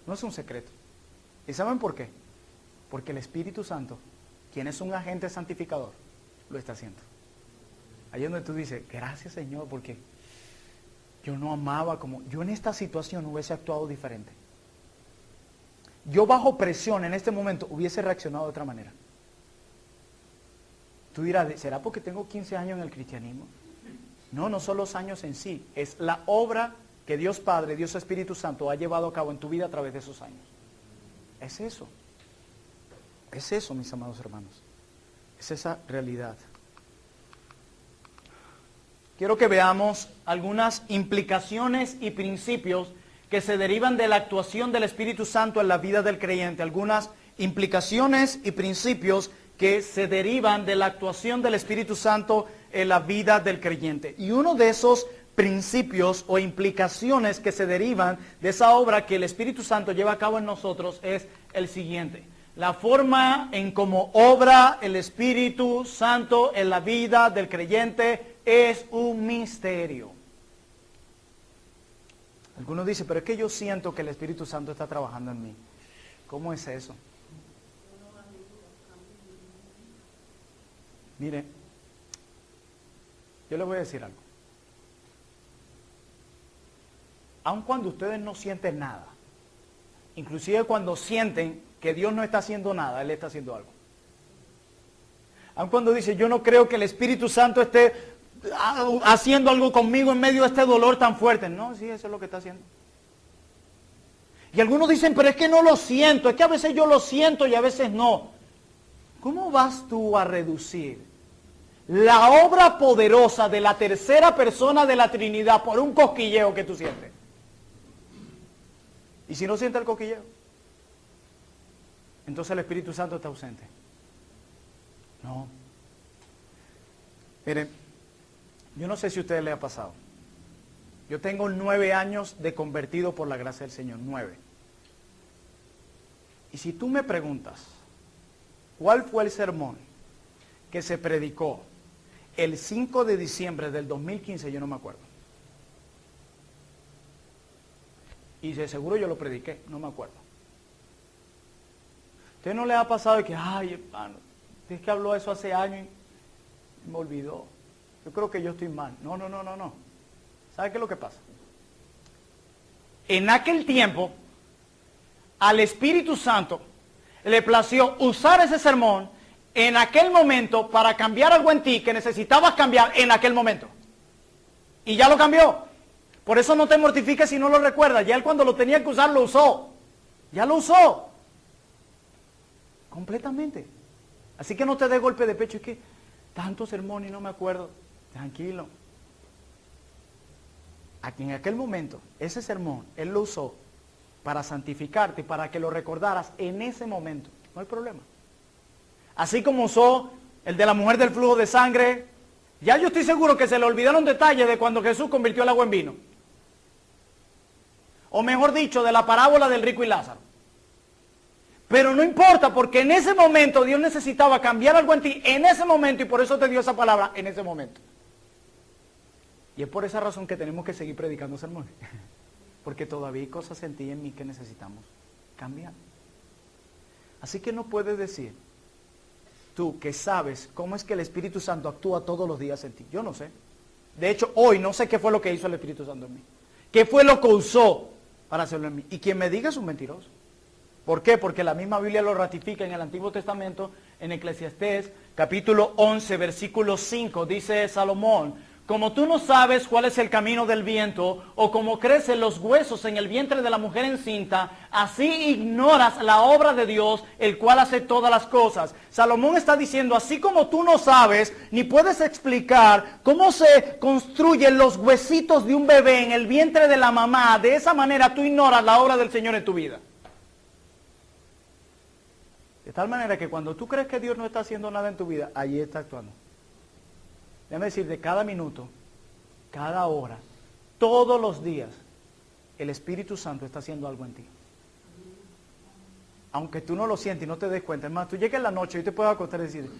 [SPEAKER 1] No es un secreto. ¿Y saben por qué? Porque el Espíritu Santo, quien es un agente santificador, lo está haciendo. Ahí es donde tú dices, gracias Señor, porque yo no amaba como... Yo en esta situación hubiese actuado diferente. Yo bajo presión en este momento hubiese reaccionado de otra manera. Tú dirás, ¿será porque tengo 15 años en el cristianismo? No, no son los años en sí. Es la obra que Dios Padre, Dios Espíritu Santo ha llevado a cabo en tu vida a través de esos años. Es eso. Es eso, mis amados hermanos. Es esa realidad. Quiero que veamos algunas implicaciones y principios que se derivan de la actuación del Espíritu Santo en la vida del creyente. Algunas implicaciones y principios que se derivan de la actuación del Espíritu Santo en la vida del creyente. Y uno de esos principios o implicaciones que se derivan de esa obra que el Espíritu Santo lleva a cabo en nosotros es el siguiente. La forma en cómo obra el Espíritu Santo en la vida del creyente es un misterio. Algunos dicen, pero es que yo siento que el Espíritu Santo está trabajando en mí. ¿Cómo es eso? Mire, yo les voy a decir algo. Aun cuando ustedes no sienten nada, inclusive cuando sienten que Dios no está haciendo nada, Él está haciendo algo. Aun cuando dice, yo no creo que el Espíritu Santo esté haciendo algo conmigo en medio de este dolor tan fuerte. No, sí, eso es lo que está haciendo. Y algunos dicen, pero es que no lo siento, es que a veces yo lo siento y a veces no. ¿Cómo vas tú a reducir la obra poderosa de la tercera persona de la Trinidad por un cosquilleo que tú sientes? ¿Y si no sientes el cosquilleo? Entonces el Espíritu Santo está ausente. No. Miren, yo no sé si a ustedes les ha pasado. Yo tengo 9 años de convertido por la gracia del Señor, 9. Y si tú me preguntas, ¿cuál fue el sermón que se predicó el 5 de diciembre del 2015? Yo no me acuerdo. Y de seguro yo lo prediqué, no me acuerdo. ¿A usted no le ha pasado de que, ay, hermano, es que habló eso hace años y me olvidó? Yo creo que yo estoy mal. No. ¿Sabe qué es lo que pasa? En aquel tiempo, al Espíritu Santo le plació usar ese sermón en aquel momento para cambiar algo en ti que necesitabas cambiar en aquel momento. Y ya lo cambió. Por eso no te mortifiques si no lo recuerdas. Ya él cuando lo tenía que usar lo usó. Ya lo usó. Completamente. Así que no te dé golpe de pecho. Es que tanto sermón y no me acuerdo. Tranquilo. Aquí en aquel momento, ese sermón, él lo usó para santificarte, para que lo recordaras en ese momento. No hay problema. Así como usó el de la mujer del flujo de sangre. Ya yo estoy seguro que se le olvidaron detalles de cuando Jesús convirtió el agua en vino. O mejor dicho, de la parábola del rico y Lázaro. Pero no importa, porque en ese momento Dios necesitaba cambiar algo en ti, en ese momento, y por eso te dio esa palabra, en ese momento. Y es por esa razón que tenemos que seguir predicando sermones. Porque todavía hay cosas en ti y en mí que necesitamos cambiar. Así que no puedes decir, tú que sabes cómo es que el Espíritu Santo actúa todos los días en ti. Yo no sé. De hecho, hoy no sé qué fue lo que hizo el Espíritu Santo en mí. ¿Qué fue lo que usó para hacerlo en mí? Y quien me diga es un mentiroso. ¿Por qué? Porque la misma Biblia lo ratifica en el Antiguo Testamento, en Eclesiastés, capítulo 11, versículo 5, dice Salomón: como tú no sabes cuál es el camino del viento, o cómo crecen los huesos en el vientre de la mujer encinta, así ignoras la obra de Dios, el cual hace todas las cosas. Salomón está diciendo, así como tú no sabes, ni puedes explicar cómo se construyen los huesitos de un bebé en el vientre de la mamá, de esa manera tú ignoras la obra del Señor en tu vida. De tal manera que cuando tú crees que Dios no está haciendo nada en tu vida, allí está actuando. Déjame decir, de cada minuto, cada hora, todos los días, el Espíritu Santo está haciendo algo en ti. Aunque tú no lo sientes y no te des cuenta. Es más, tú llegas en la noche y te puedes acostar y decir,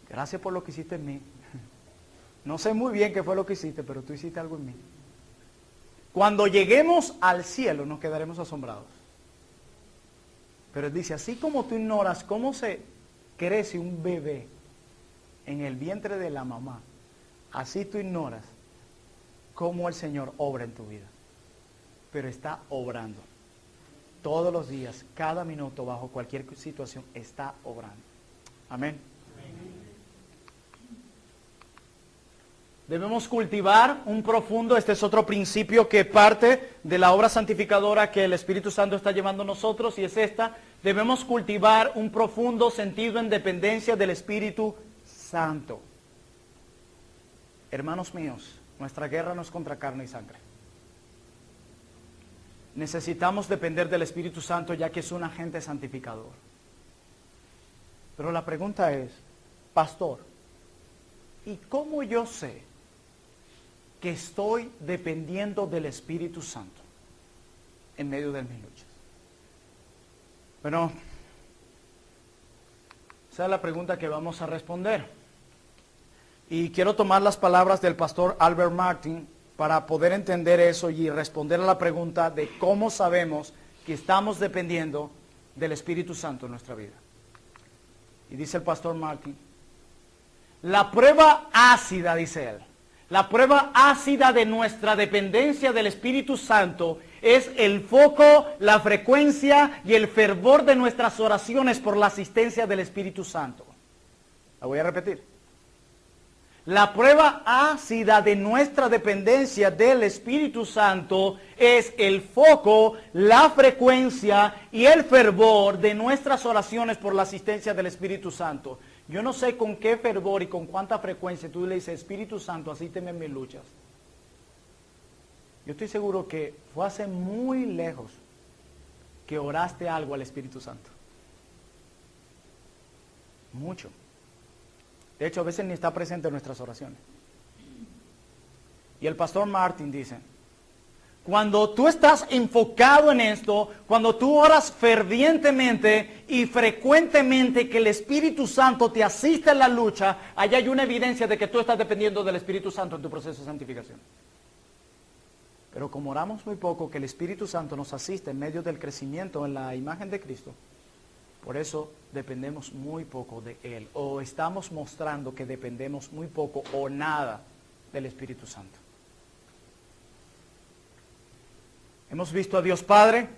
[SPEAKER 1] gracias por lo que hiciste en mí. No sé muy bien qué fue lo que hiciste, pero tú hiciste algo en mí. Cuando lleguemos al cielo nos quedaremos asombrados. Pero él dice, así como tú ignoras cómo se crece un bebé en el vientre de la mamá, así tú ignoras cómo el Señor obra en tu vida. Pero está obrando. Todos los días, cada minuto, bajo cualquier situación, está obrando. Amén. Debemos cultivar un profundo, este es otro principio que parte de la obra santificadora que el Espíritu Santo está llevando a nosotros, y es esta: debemos cultivar un profundo sentido en dependencia del Espíritu Santo. Hermanos míos, nuestra guerra no es contra carne y sangre. Necesitamos depender del Espíritu Santo, ya que es un agente santificador. Pero la pregunta es, pastor, ¿y cómo yo sé que estoy dependiendo del Espíritu Santo en medio de mis luchas? Bueno, esa es la pregunta que vamos a responder. Y quiero tomar las palabras del pastor Albert Martin para poder entender eso y responder a la pregunta de cómo sabemos que estamos dependiendo del Espíritu Santo en nuestra vida. Y dice el pastor Martin, la prueba ácida, dice él, la prueba ácida de nuestra dependencia del Espíritu Santo es el foco, la frecuencia y el fervor de nuestras oraciones por la asistencia del Espíritu Santo. La voy a repetir. La prueba ácida de nuestra dependencia del Espíritu Santo es el foco, la frecuencia y el fervor de nuestras oraciones por la asistencia del Espíritu Santo. Yo no sé con qué fervor y con cuánta frecuencia tú le dices, Espíritu Santo, asísteme en mis luchas. Yo estoy seguro que fue hace muy lejos que oraste algo al Espíritu Santo. Mucho. De hecho, a veces ni está presente en nuestras oraciones. Y el pastor Martin dice, cuando tú estás enfocado en esto, cuando tú oras fervientemente y frecuentemente que el Espíritu Santo te asiste en la lucha, allá hay una evidencia de que tú estás dependiendo del Espíritu Santo en tu proceso de santificación. Pero como oramos muy poco, que el Espíritu Santo nos asiste en medio del crecimiento en la imagen de Cristo, por eso dependemos muy poco de Él, o estamos mostrando que dependemos muy poco o nada del Espíritu Santo. Hemos visto a Dios Padre,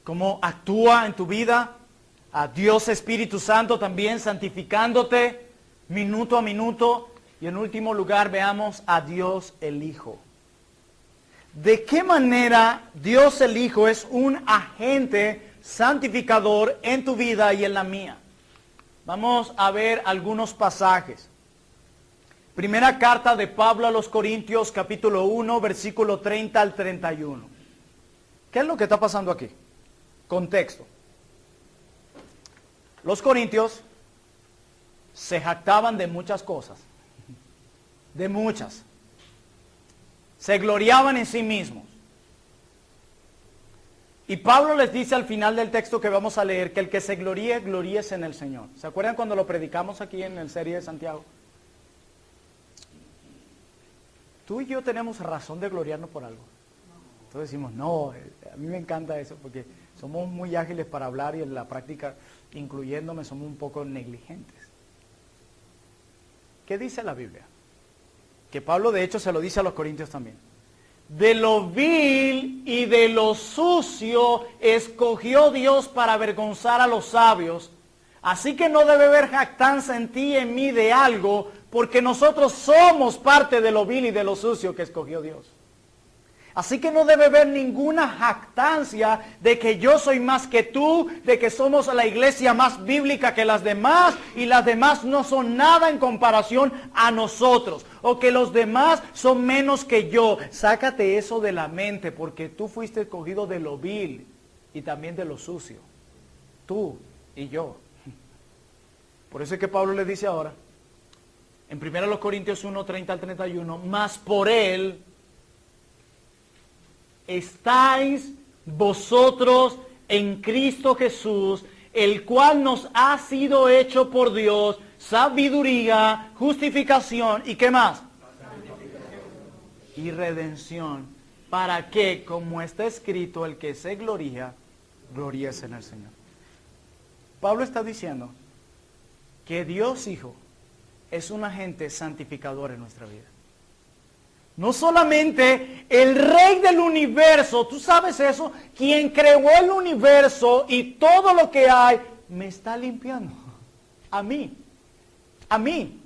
[SPEAKER 1] cómo actúa en tu vida, a Dios Espíritu Santo también santificándote minuto a minuto, y en último lugar veamos a Dios el Hijo. ¿De qué manera Dios el Hijo es un agente santificador en tu vida y en la mía? Vamos a ver algunos pasajes. Primera carta de Pablo a los Corintios, capítulo 1, versículo 30 al 31. ¿Qué es lo que está pasando aquí? Contexto. Los corintios se jactaban de muchas cosas. De muchas. Se gloriaban en sí mismos. Y Pablo les dice al final del texto que vamos a leer que el que se gloríe, gloríese en el Señor. ¿Se acuerdan cuando lo predicamos aquí en la serie de Santiago? Tú y yo tenemos razón de gloriarnos por algo. Entonces decimos, no, a mí me encanta eso porque somos muy ágiles para hablar y en la práctica, incluyéndome, somos un poco negligentes. ¿Qué dice la Biblia? Que Pablo de hecho se lo dice a los corintios también. De lo vil y de lo sucio escogió Dios para avergonzar a los sabios. Así que no debe haber jactancia en ti y en mí de algo, porque nosotros somos parte de lo vil y de lo sucio que escogió Dios. Así que no debe haber ninguna jactancia de que yo soy más que tú, de que somos la iglesia más bíblica que las demás y las demás no son nada en comparación a nosotros, o que los demás son menos que yo. Sácate eso de la mente porque tú fuiste escogido de lo vil y también de lo sucio. Tú y yo. Por eso es que Pablo le dice ahora, en 1 Corintios 1, 30 al 31, mas por él estáis vosotros en Cristo Jesús, el cual nos ha sido hecho por Dios sabiduría, justificación y ¿qué más? Y redención, para que, como está escrito, el que se gloría, gloríese en el Señor. Pablo está diciendo que Dios Hijo es un agente santificador en nuestra vida. No solamente el Rey del universo, tú sabes eso, quien creó el universo y todo lo que hay, me está limpiando. A mí. A mí.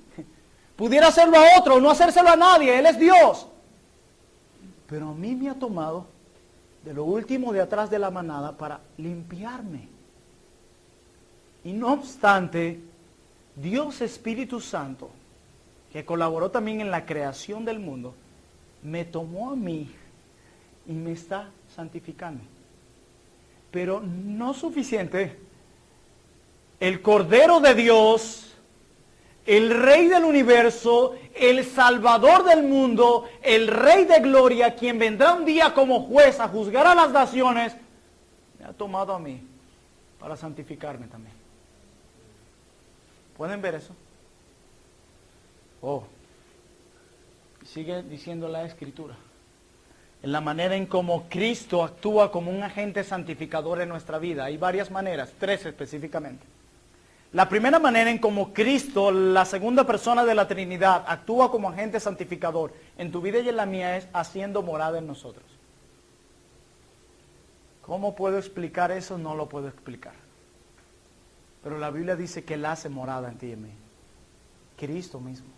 [SPEAKER 1] Pudiera hacerlo a otro, no hacérselo a nadie, Él es Dios. Pero a mí me ha tomado de lo último de atrás de la manada para limpiarme. Y no obstante, Dios Espíritu Santo, que colaboró también en la creación del mundo, me tomó a mí y me está santificando. Pero no suficiente. El Cordero de Dios, el Rey del universo, el Salvador del mundo, el Rey de gloria, quien vendrá un día como juez a juzgar a las naciones, me ha tomado a mí para santificarme también. ¿Pueden ver eso? Oh. Sigue diciendo la Escritura. En la manera en cómo Cristo actúa como un agente santificador en nuestra vida. Hay varias maneras, 3 específicamente. La primera manera en cómo Cristo, la segunda persona de la Trinidad, actúa como agente santificador en tu vida y en la mía es haciendo morada en nosotros. ¿Cómo puedo explicar eso? No lo puedo explicar. Pero la Biblia dice que Él hace morada en ti y en mí. Cristo mismo.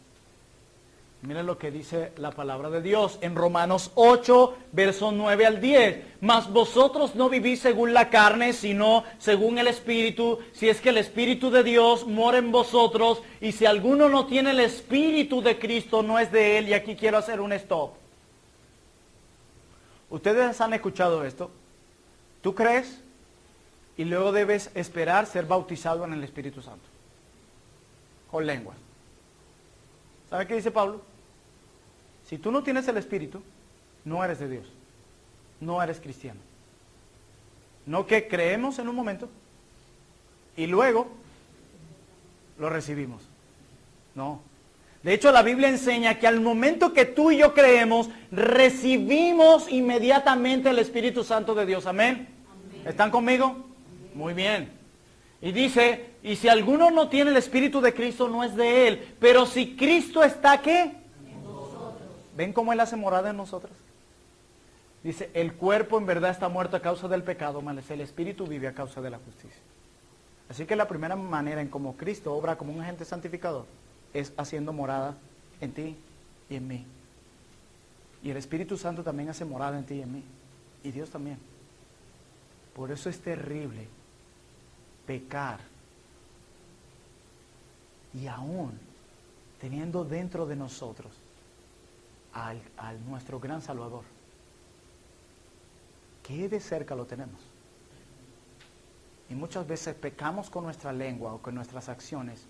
[SPEAKER 1] Miren lo que dice la palabra de Dios en Romanos 8, versos 9 al 10. Mas vosotros no vivís según la carne, sino según el Espíritu, si es que el Espíritu de Dios mora en vosotros, y si alguno no tiene el Espíritu de Cristo, no es de él. Y aquí quiero hacer un stop. ¿Ustedes han escuchado esto? ¿Tú crees? Y luego debes esperar ser bautizado en el Espíritu Santo. Con lenguas. ¿Sabe qué dice Pablo? Si tú no tienes el Espíritu, no eres de Dios. No eres cristiano. No que creemos en un momento y luego lo recibimos. No. De hecho, la Biblia enseña que al momento que tú y yo creemos, recibimos inmediatamente el Espíritu Santo de Dios. Amén. Amén. ¿Están conmigo? Muy bien. Y dice, y si alguno no tiene el Espíritu de Cristo, no es de él. Pero si Cristo está, ¿qué? En nosotros. ¿Ven cómo Él hace morada en nosotros? Dice, el cuerpo en verdad está muerto a causa del pecado, mas el Espíritu vive a causa de la justicia. Así que la primera manera en cómo Cristo obra como un agente santificador es haciendo morada en ti y en mí. Y el Espíritu Santo también hace morada en ti y en mí. Y Dios también. Por eso es terrible pecar y aún teniendo dentro de nosotros al nuestro gran Salvador, que de cerca lo tenemos. Y muchas veces pecamos con nuestra lengua o con nuestras acciones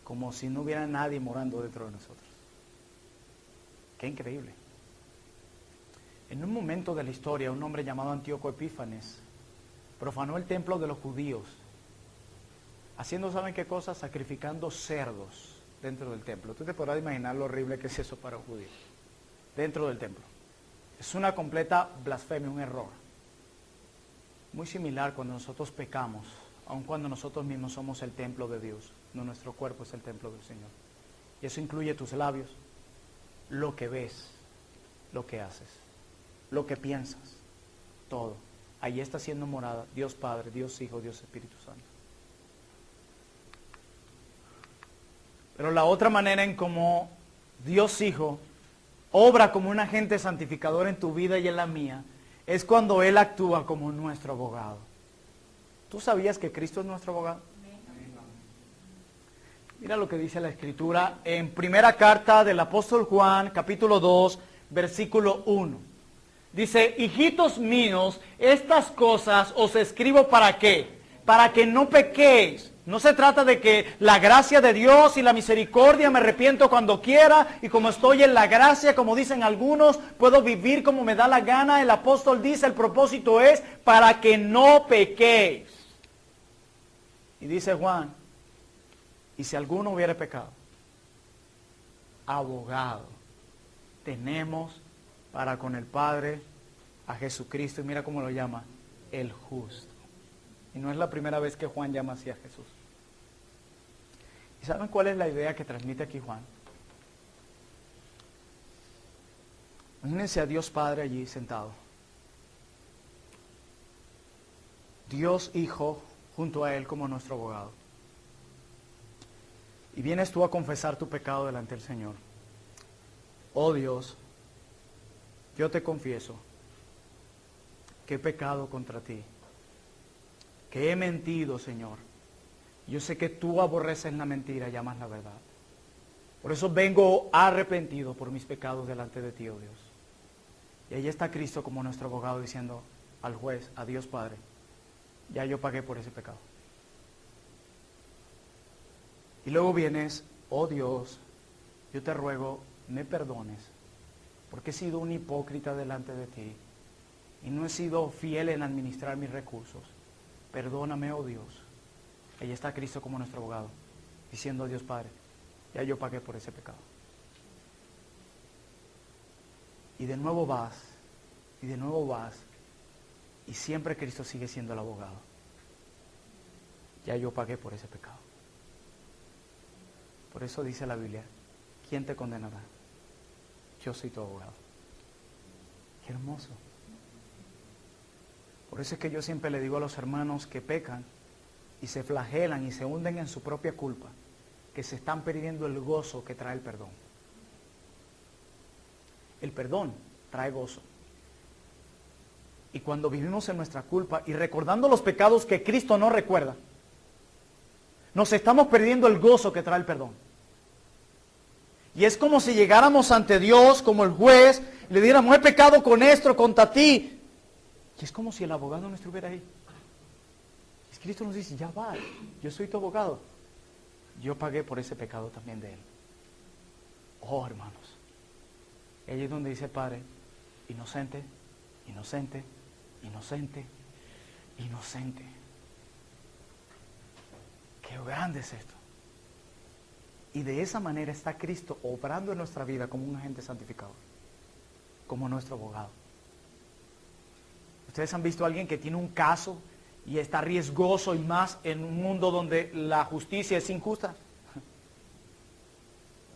[SPEAKER 1] como si no hubiera nadie morando dentro de nosotros. Qué increíble. En un momento de la historia, un hombre llamado Antíoco Epífanes profanó el templo de los judíos, haciendo, ¿saben qué cosa? Sacrificando cerdos dentro del templo. Tú te podrás imaginar lo horrible que es eso para un judío, dentro del templo. Es una completa blasfemia, un error. Muy similar cuando nosotros pecamos, aun cuando nosotros mismos somos el templo de Dios. No, nuestro cuerpo es el templo del Señor. Y eso incluye tus labios, lo que ves, lo que haces, lo que piensas, todo. Allí está siendo morada Dios Padre, Dios Hijo, Dios Espíritu Santo. Pero la otra manera en cómo Dios Hijo obra como un agente santificador en tu vida y en la mía es cuando Él actúa como nuestro abogado. ¿Tú sabías que Cristo es nuestro abogado? Mira lo que dice la Escritura en primera carta del apóstol Juan, capítulo 2, versículo 1. Dice, hijitos míos, estas cosas os escribo ¿para qué? Para que no pequéis. No se trata de que la gracia de Dios y la misericordia me arrepiento cuando quiera y como estoy en la gracia, como dicen algunos, puedo vivir como me da la gana. El apóstol dice, el propósito es para que no pequéis. Y dice Juan, y si alguno hubiere pecado, abogado tenemos para con el Padre a Jesucristo. Y mira cómo lo llama, el justo. Y no es la primera vez que Juan llama así a Jesús. ¿Y saben cuál es la idea que transmite aquí Juan? Imagínense a Dios Padre allí sentado. Dios Hijo junto a Él como nuestro abogado. Y vienes tú a confesar tu pecado delante del Señor. Oh Dios, yo te confieso que he pecado contra ti, que he mentido, Señor. Yo sé que tú aborreces la mentira y amas la verdad. Por eso vengo arrepentido por mis pecados delante de ti, oh Dios. Y ahí está Cristo como nuestro abogado diciendo al juez, a Dios Padre, ya yo pagué por ese pecado. Y luego vienes, oh Dios, yo te ruego, me perdones, porque he sido un hipócrita delante de ti y no he sido fiel en administrar mis recursos. Perdóname, oh Dios. Ahí está Cristo como nuestro abogado, diciendo a Dios Padre, ya yo pagué por ese pecado. Y de nuevo vas, y de nuevo vas, y siempre Cristo sigue siendo el abogado. Ya yo pagué por ese pecado. Por eso dice la Biblia, ¿quién te condenará? Yo soy tu abogado. Qué hermoso. Por eso es que yo siempre le digo a los hermanos que pecan y se flagelan y se hunden en su propia culpa, que se están perdiendo el gozo que trae el perdón. El perdón trae gozo. Y cuando vivimos en nuestra culpa y recordando los pecados que Cristo no recuerda, nos estamos perdiendo el gozo que trae el perdón. Y es como si llegáramos ante Dios como el juez y le diéramos, he pecado con esto contra ti. Y es como si el abogado no estuviera ahí. Y Cristo nos dice, ya va, yo soy tu abogado. Yo pagué por ese pecado también de él. Oh, hermanos. Ahí es donde dice el Padre, inocente, inocente, inocente, inocente. Qué grande es esto. Y de esa manera está Cristo obrando en nuestra vida como un agente santificador, como nuestro abogado. Ustedes han visto a alguien que tiene un caso y está riesgoso y más en un mundo donde la justicia es injusta.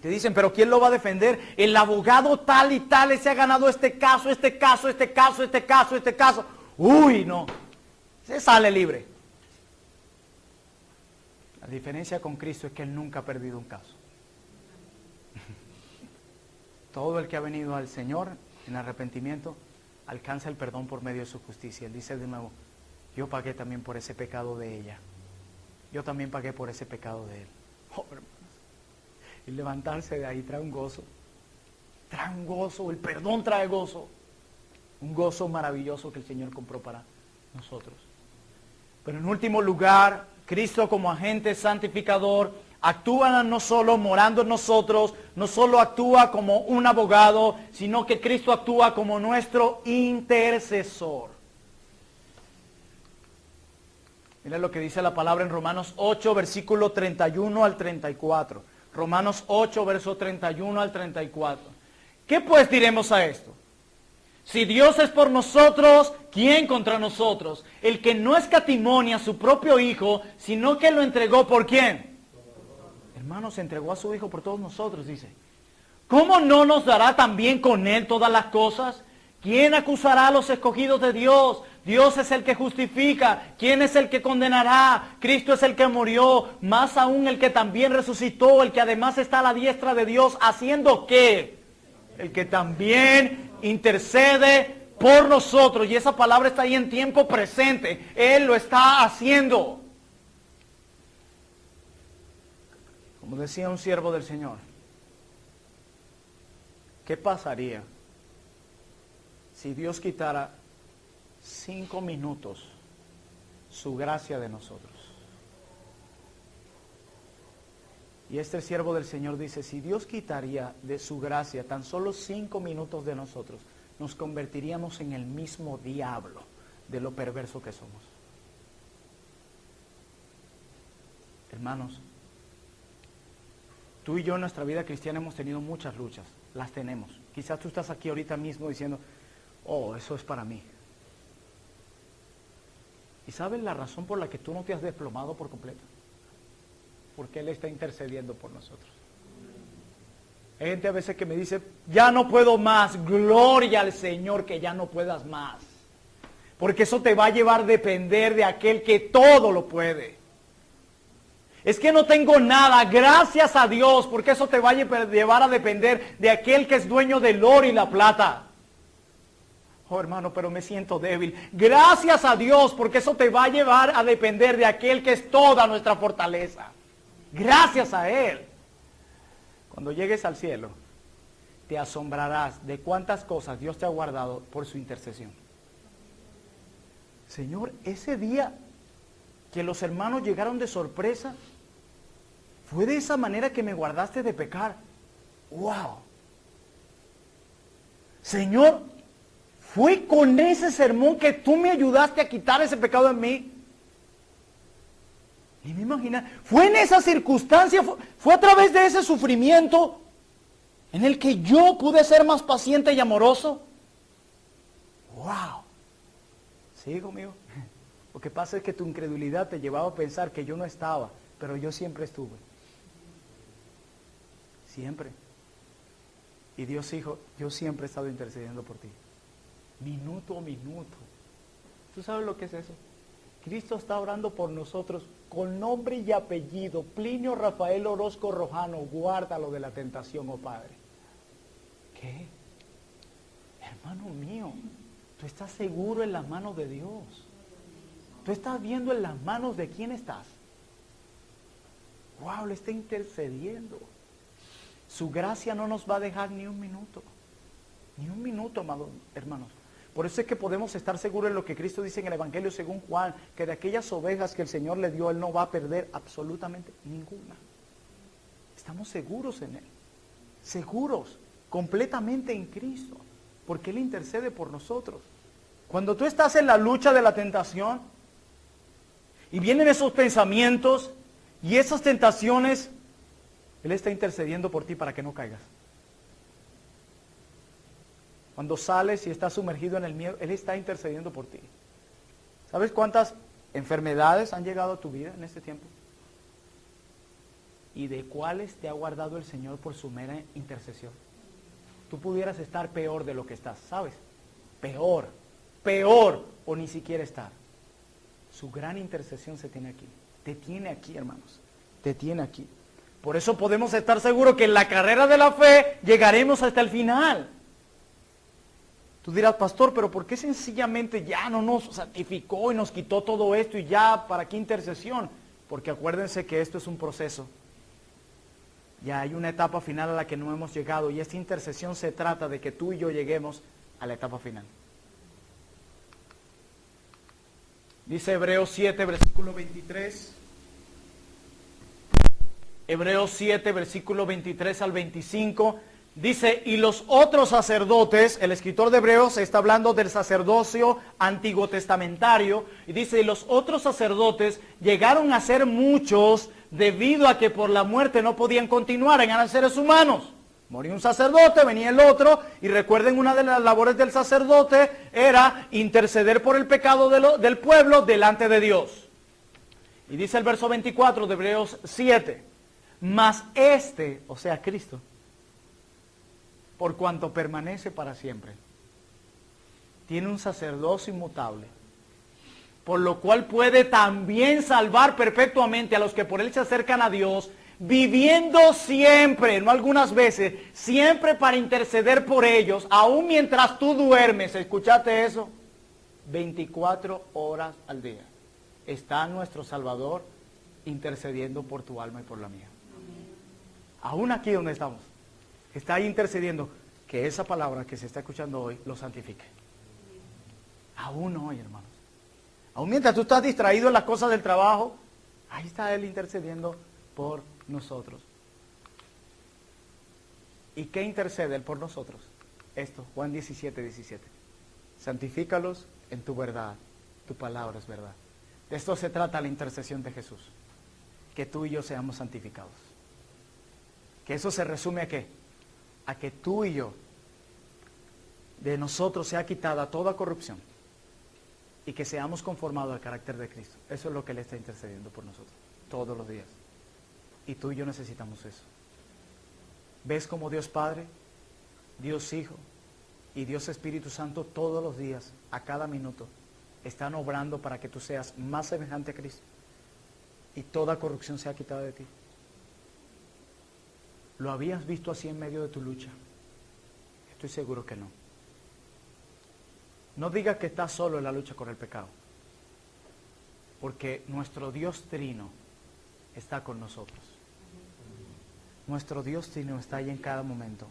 [SPEAKER 1] Te dicen, pero ¿quién lo va a defender? El abogado tal y tal, se ha ganado este caso, este caso, este caso, este caso, este caso. Uy, no. Se sale libre. La diferencia con Cristo es que Él nunca ha perdido un caso. Todo el que ha venido al Señor en arrepentimiento alcanza el perdón por medio de su justicia. Él dice de nuevo, yo pagué también por ese pecado de ella. Yo también pagué por ese pecado de él. Oh, hermanos. Y levantarse de ahí trae un gozo. Trae un gozo, el perdón trae gozo. Un gozo maravilloso que el Señor compró para nosotros. Pero en último lugar, Cristo como agente santificador actúa no solo morando en nosotros, no solo actúa como un abogado, sino que Cristo actúa como nuestro intercesor. Mira lo que dice la palabra en Romanos 8, versículo 31 al 34. Romanos 8, verso 31 al 34. ¿Qué pues diremos a esto? Si Dios es por nosotros, ¿quién contra nosotros? El que no escatimó a su propio Hijo, sino que lo entregó ¿por quién? Hermanos, entregó a su Hijo por todos nosotros, dice. ¿Cómo no nos dará también con Él todas las cosas? ¿Quién acusará a los escogidos de Dios? Dios es el que justifica. ¿Quién es el que condenará? Cristo es el que murió, más aún el que también resucitó, el que además está a la diestra de Dios, ¿haciendo qué? El que también intercede por nosotros. Y esa palabra está ahí en tiempo presente. Él lo está haciendo. Como decía un siervo del Señor, ¿qué pasaría si Dios quitara 5 minutos su gracia de nosotros? Y este siervo del Señor dice, si Dios quitaría de su gracia tan solo 5 minutos de nosotros, nos convertiríamos en el mismo diablo de lo perverso que somos. Hermanos, tú y yo en nuestra vida cristiana hemos tenido muchas luchas, las tenemos. Quizás tú estás aquí ahorita mismo diciendo, oh, eso es para mí. ¿Y sabes la razón por la que tú no te has desplomado por completo? Porque Él está intercediendo por nosotros. Hay gente a veces que me dice, ya no puedo más, gloria al Señor que ya no puedas más. Porque eso te va a llevar a depender de aquel que todo lo puede. Es que no tengo nada, gracias a Dios, porque eso te va a llevar a depender de aquel que es dueño del oro y la plata. Oh, hermano, pero me siento débil. Gracias a Dios, porque eso te va a llevar a depender de aquel que es toda nuestra fortaleza. Gracias a Él. Cuando llegues al cielo, te asombrarás de cuántas cosas Dios te ha guardado por su intercesión. Señor, ese día que los hermanos llegaron de sorpresa, fue de esa manera que me guardaste de pecar. ¡Wow! Señor, fue con ese sermón que tú me ayudaste a quitar ese pecado en mí. Ni me imagino. Fue en esa circunstancia, fue a través de ese sufrimiento en el que yo pude ser más paciente y amoroso. ¡Wow! ¿Sí, hijo mío? Lo que pasa es que tu incredulidad te llevaba a pensar que yo no estaba, pero yo siempre estuve. Siempre. Y Dios, hijo, yo siempre he estado intercediendo por ti. Minuto a minuto. ¿Tú sabes lo que es eso? Cristo está orando por nosotros con nombre y apellido. Plinio Rafael Orozco Rojano, guárdalo de la tentación, oh Padre. ¿Qué? Hermano mío, tú estás seguro en las manos de Dios. Tú estás viendo en las manos de quién estás. Wow, le está intercediendo. Su gracia no nos va a dejar ni un minuto. Ni un minuto, amados hermanos. Por eso es que podemos estar seguros en lo que Cristo dice en el Evangelio según Juan, que de aquellas ovejas que el Señor le dio, Él no va a perder absolutamente ninguna. Estamos seguros en Él. Seguros, completamente en Cristo. Porque Él intercede por nosotros. Cuando tú estás en la lucha de la tentación, y vienen esos pensamientos y esas tentaciones, Él está intercediendo por ti para que no caigas. Cuando sales y estás sumergido en el miedo, Él está intercediendo por ti. ¿Sabes cuántas enfermedades han llegado a tu vida en este tiempo? ¿Y de cuáles te ha guardado el Señor por su mera intercesión? Tú pudieras estar peor de lo que estás, ¿sabes? Peor, o ni siquiera estar. Su gran intercesión se tiene aquí. Te tiene aquí, hermanos. Te tiene aquí. Por eso podemos estar seguros que en la carrera de la fe llegaremos hasta el final. Tú dirás, pastor, pero ¿por qué sencillamente ya no nos santificó y nos quitó todo esto y ya, ¿para qué intercesión? Porque acuérdense que esto es un proceso. Ya hay una etapa final a la que no hemos llegado y esta intercesión se trata de que tú y yo lleguemos a la etapa final. Dice Hebreos 7, versículo 23. Hebreos 7, versículo 23 al 25. Dice, y los otros sacerdotes, el escritor de Hebreos está hablando del sacerdocio antiguo testamentario, y dice, y los otros sacerdotes llegaron a ser muchos debido a que por la muerte no podían continuar, eran seres humanos. Moría un sacerdote, venía el otro, y recuerden, una de las labores del sacerdote era interceder por el pecado del pueblo delante de Dios. Y dice el verso 24 de Hebreos 7, mas este, o sea Cristo, por cuanto permanece para siempre, tiene un sacerdocio inmutable, por lo cual puede también salvar perpetuamente a los que por él se acercan a Dios, viviendo siempre, no algunas veces, siempre para interceder por ellos, aun mientras tú duermes. ¿Escuchaste eso? 24 horas al día está nuestro Salvador intercediendo por tu alma y por la mía. Aún aquí donde estamos, está ahí intercediendo, que esa palabra que se está escuchando hoy lo santifique. Aún hoy, hermanos. Aún mientras tú estás distraído en las cosas del trabajo, ahí está Él intercediendo por nosotros. ¿Y qué intercede Él por nosotros? Esto, Juan 17, 17. Santifícalos en tu verdad, tu palabra es verdad. De esto se trata la intercesión de Jesús. Que tú y yo seamos santificados. Que eso se resume a ¿qué? A que tú y yo, de nosotros sea quitada toda corrupción y que seamos conformados al carácter de Cristo. Eso es lo que Él está intercediendo por nosotros todos los días. Y tú y yo necesitamos eso. ¿Ves cómo Dios Padre, Dios Hijo y Dios Espíritu Santo todos los días, a cada minuto, están obrando para que tú seas más semejante a Cristo y toda corrupción sea quitada de ti? ¿Lo habías visto así en medio de tu lucha? Estoy seguro que no. No digas que estás solo en la lucha con el pecado, porque nuestro Dios Trino está con nosotros. Nuestro Dios Trino está ahí en cada momento.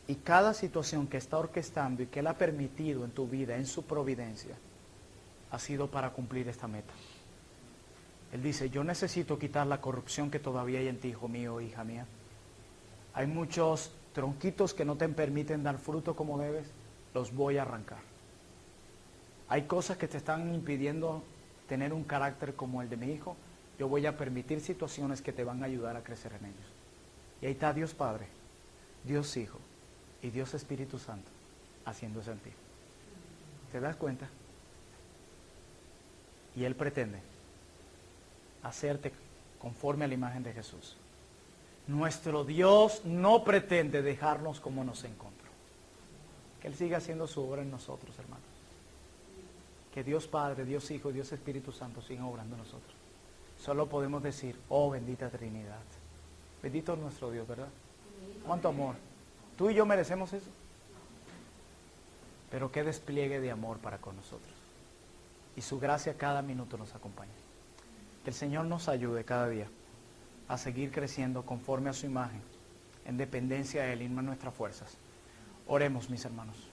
[SPEAKER 1] Y cada situación que está orquestando y que Él ha permitido en tu vida, en su providencia, ha sido para cumplir esta meta. Él dice, yo necesito quitar la corrupción que todavía hay en ti, hijo mío, hija mía. Hay muchos tronquitos que no te permiten dar fruto como debes, los voy a arrancar. Hay cosas que te están impidiendo tener un carácter como el de mi hijo, yo voy a permitir situaciones que te van a ayudar a crecer en ellos. Y ahí está Dios Padre, Dios Hijo y Dios Espíritu Santo haciéndose en ti. ¿Te das cuenta? Y Él pretende hacerte conforme a la imagen de Jesús. Nuestro Dios no pretende dejarnos como nos encontró. Que Él siga haciendo su obra en nosotros, hermanos. Que Dios Padre, Dios Hijo y Dios Espíritu Santo sigan obrando en nosotros. Solo podemos decir, oh bendita Trinidad. Bendito es nuestro Dios, ¿verdad? ¿Cuánto amor? ¿Tú y yo merecemos eso? pero qué despliegue de amor para con nosotros. Y su gracia cada minuto nos acompaña. Que el Señor nos ayude cada día a seguir creciendo conforme a su imagen, en dependencia de Él y no en nuestras fuerzas. Oremos, mis hermanos.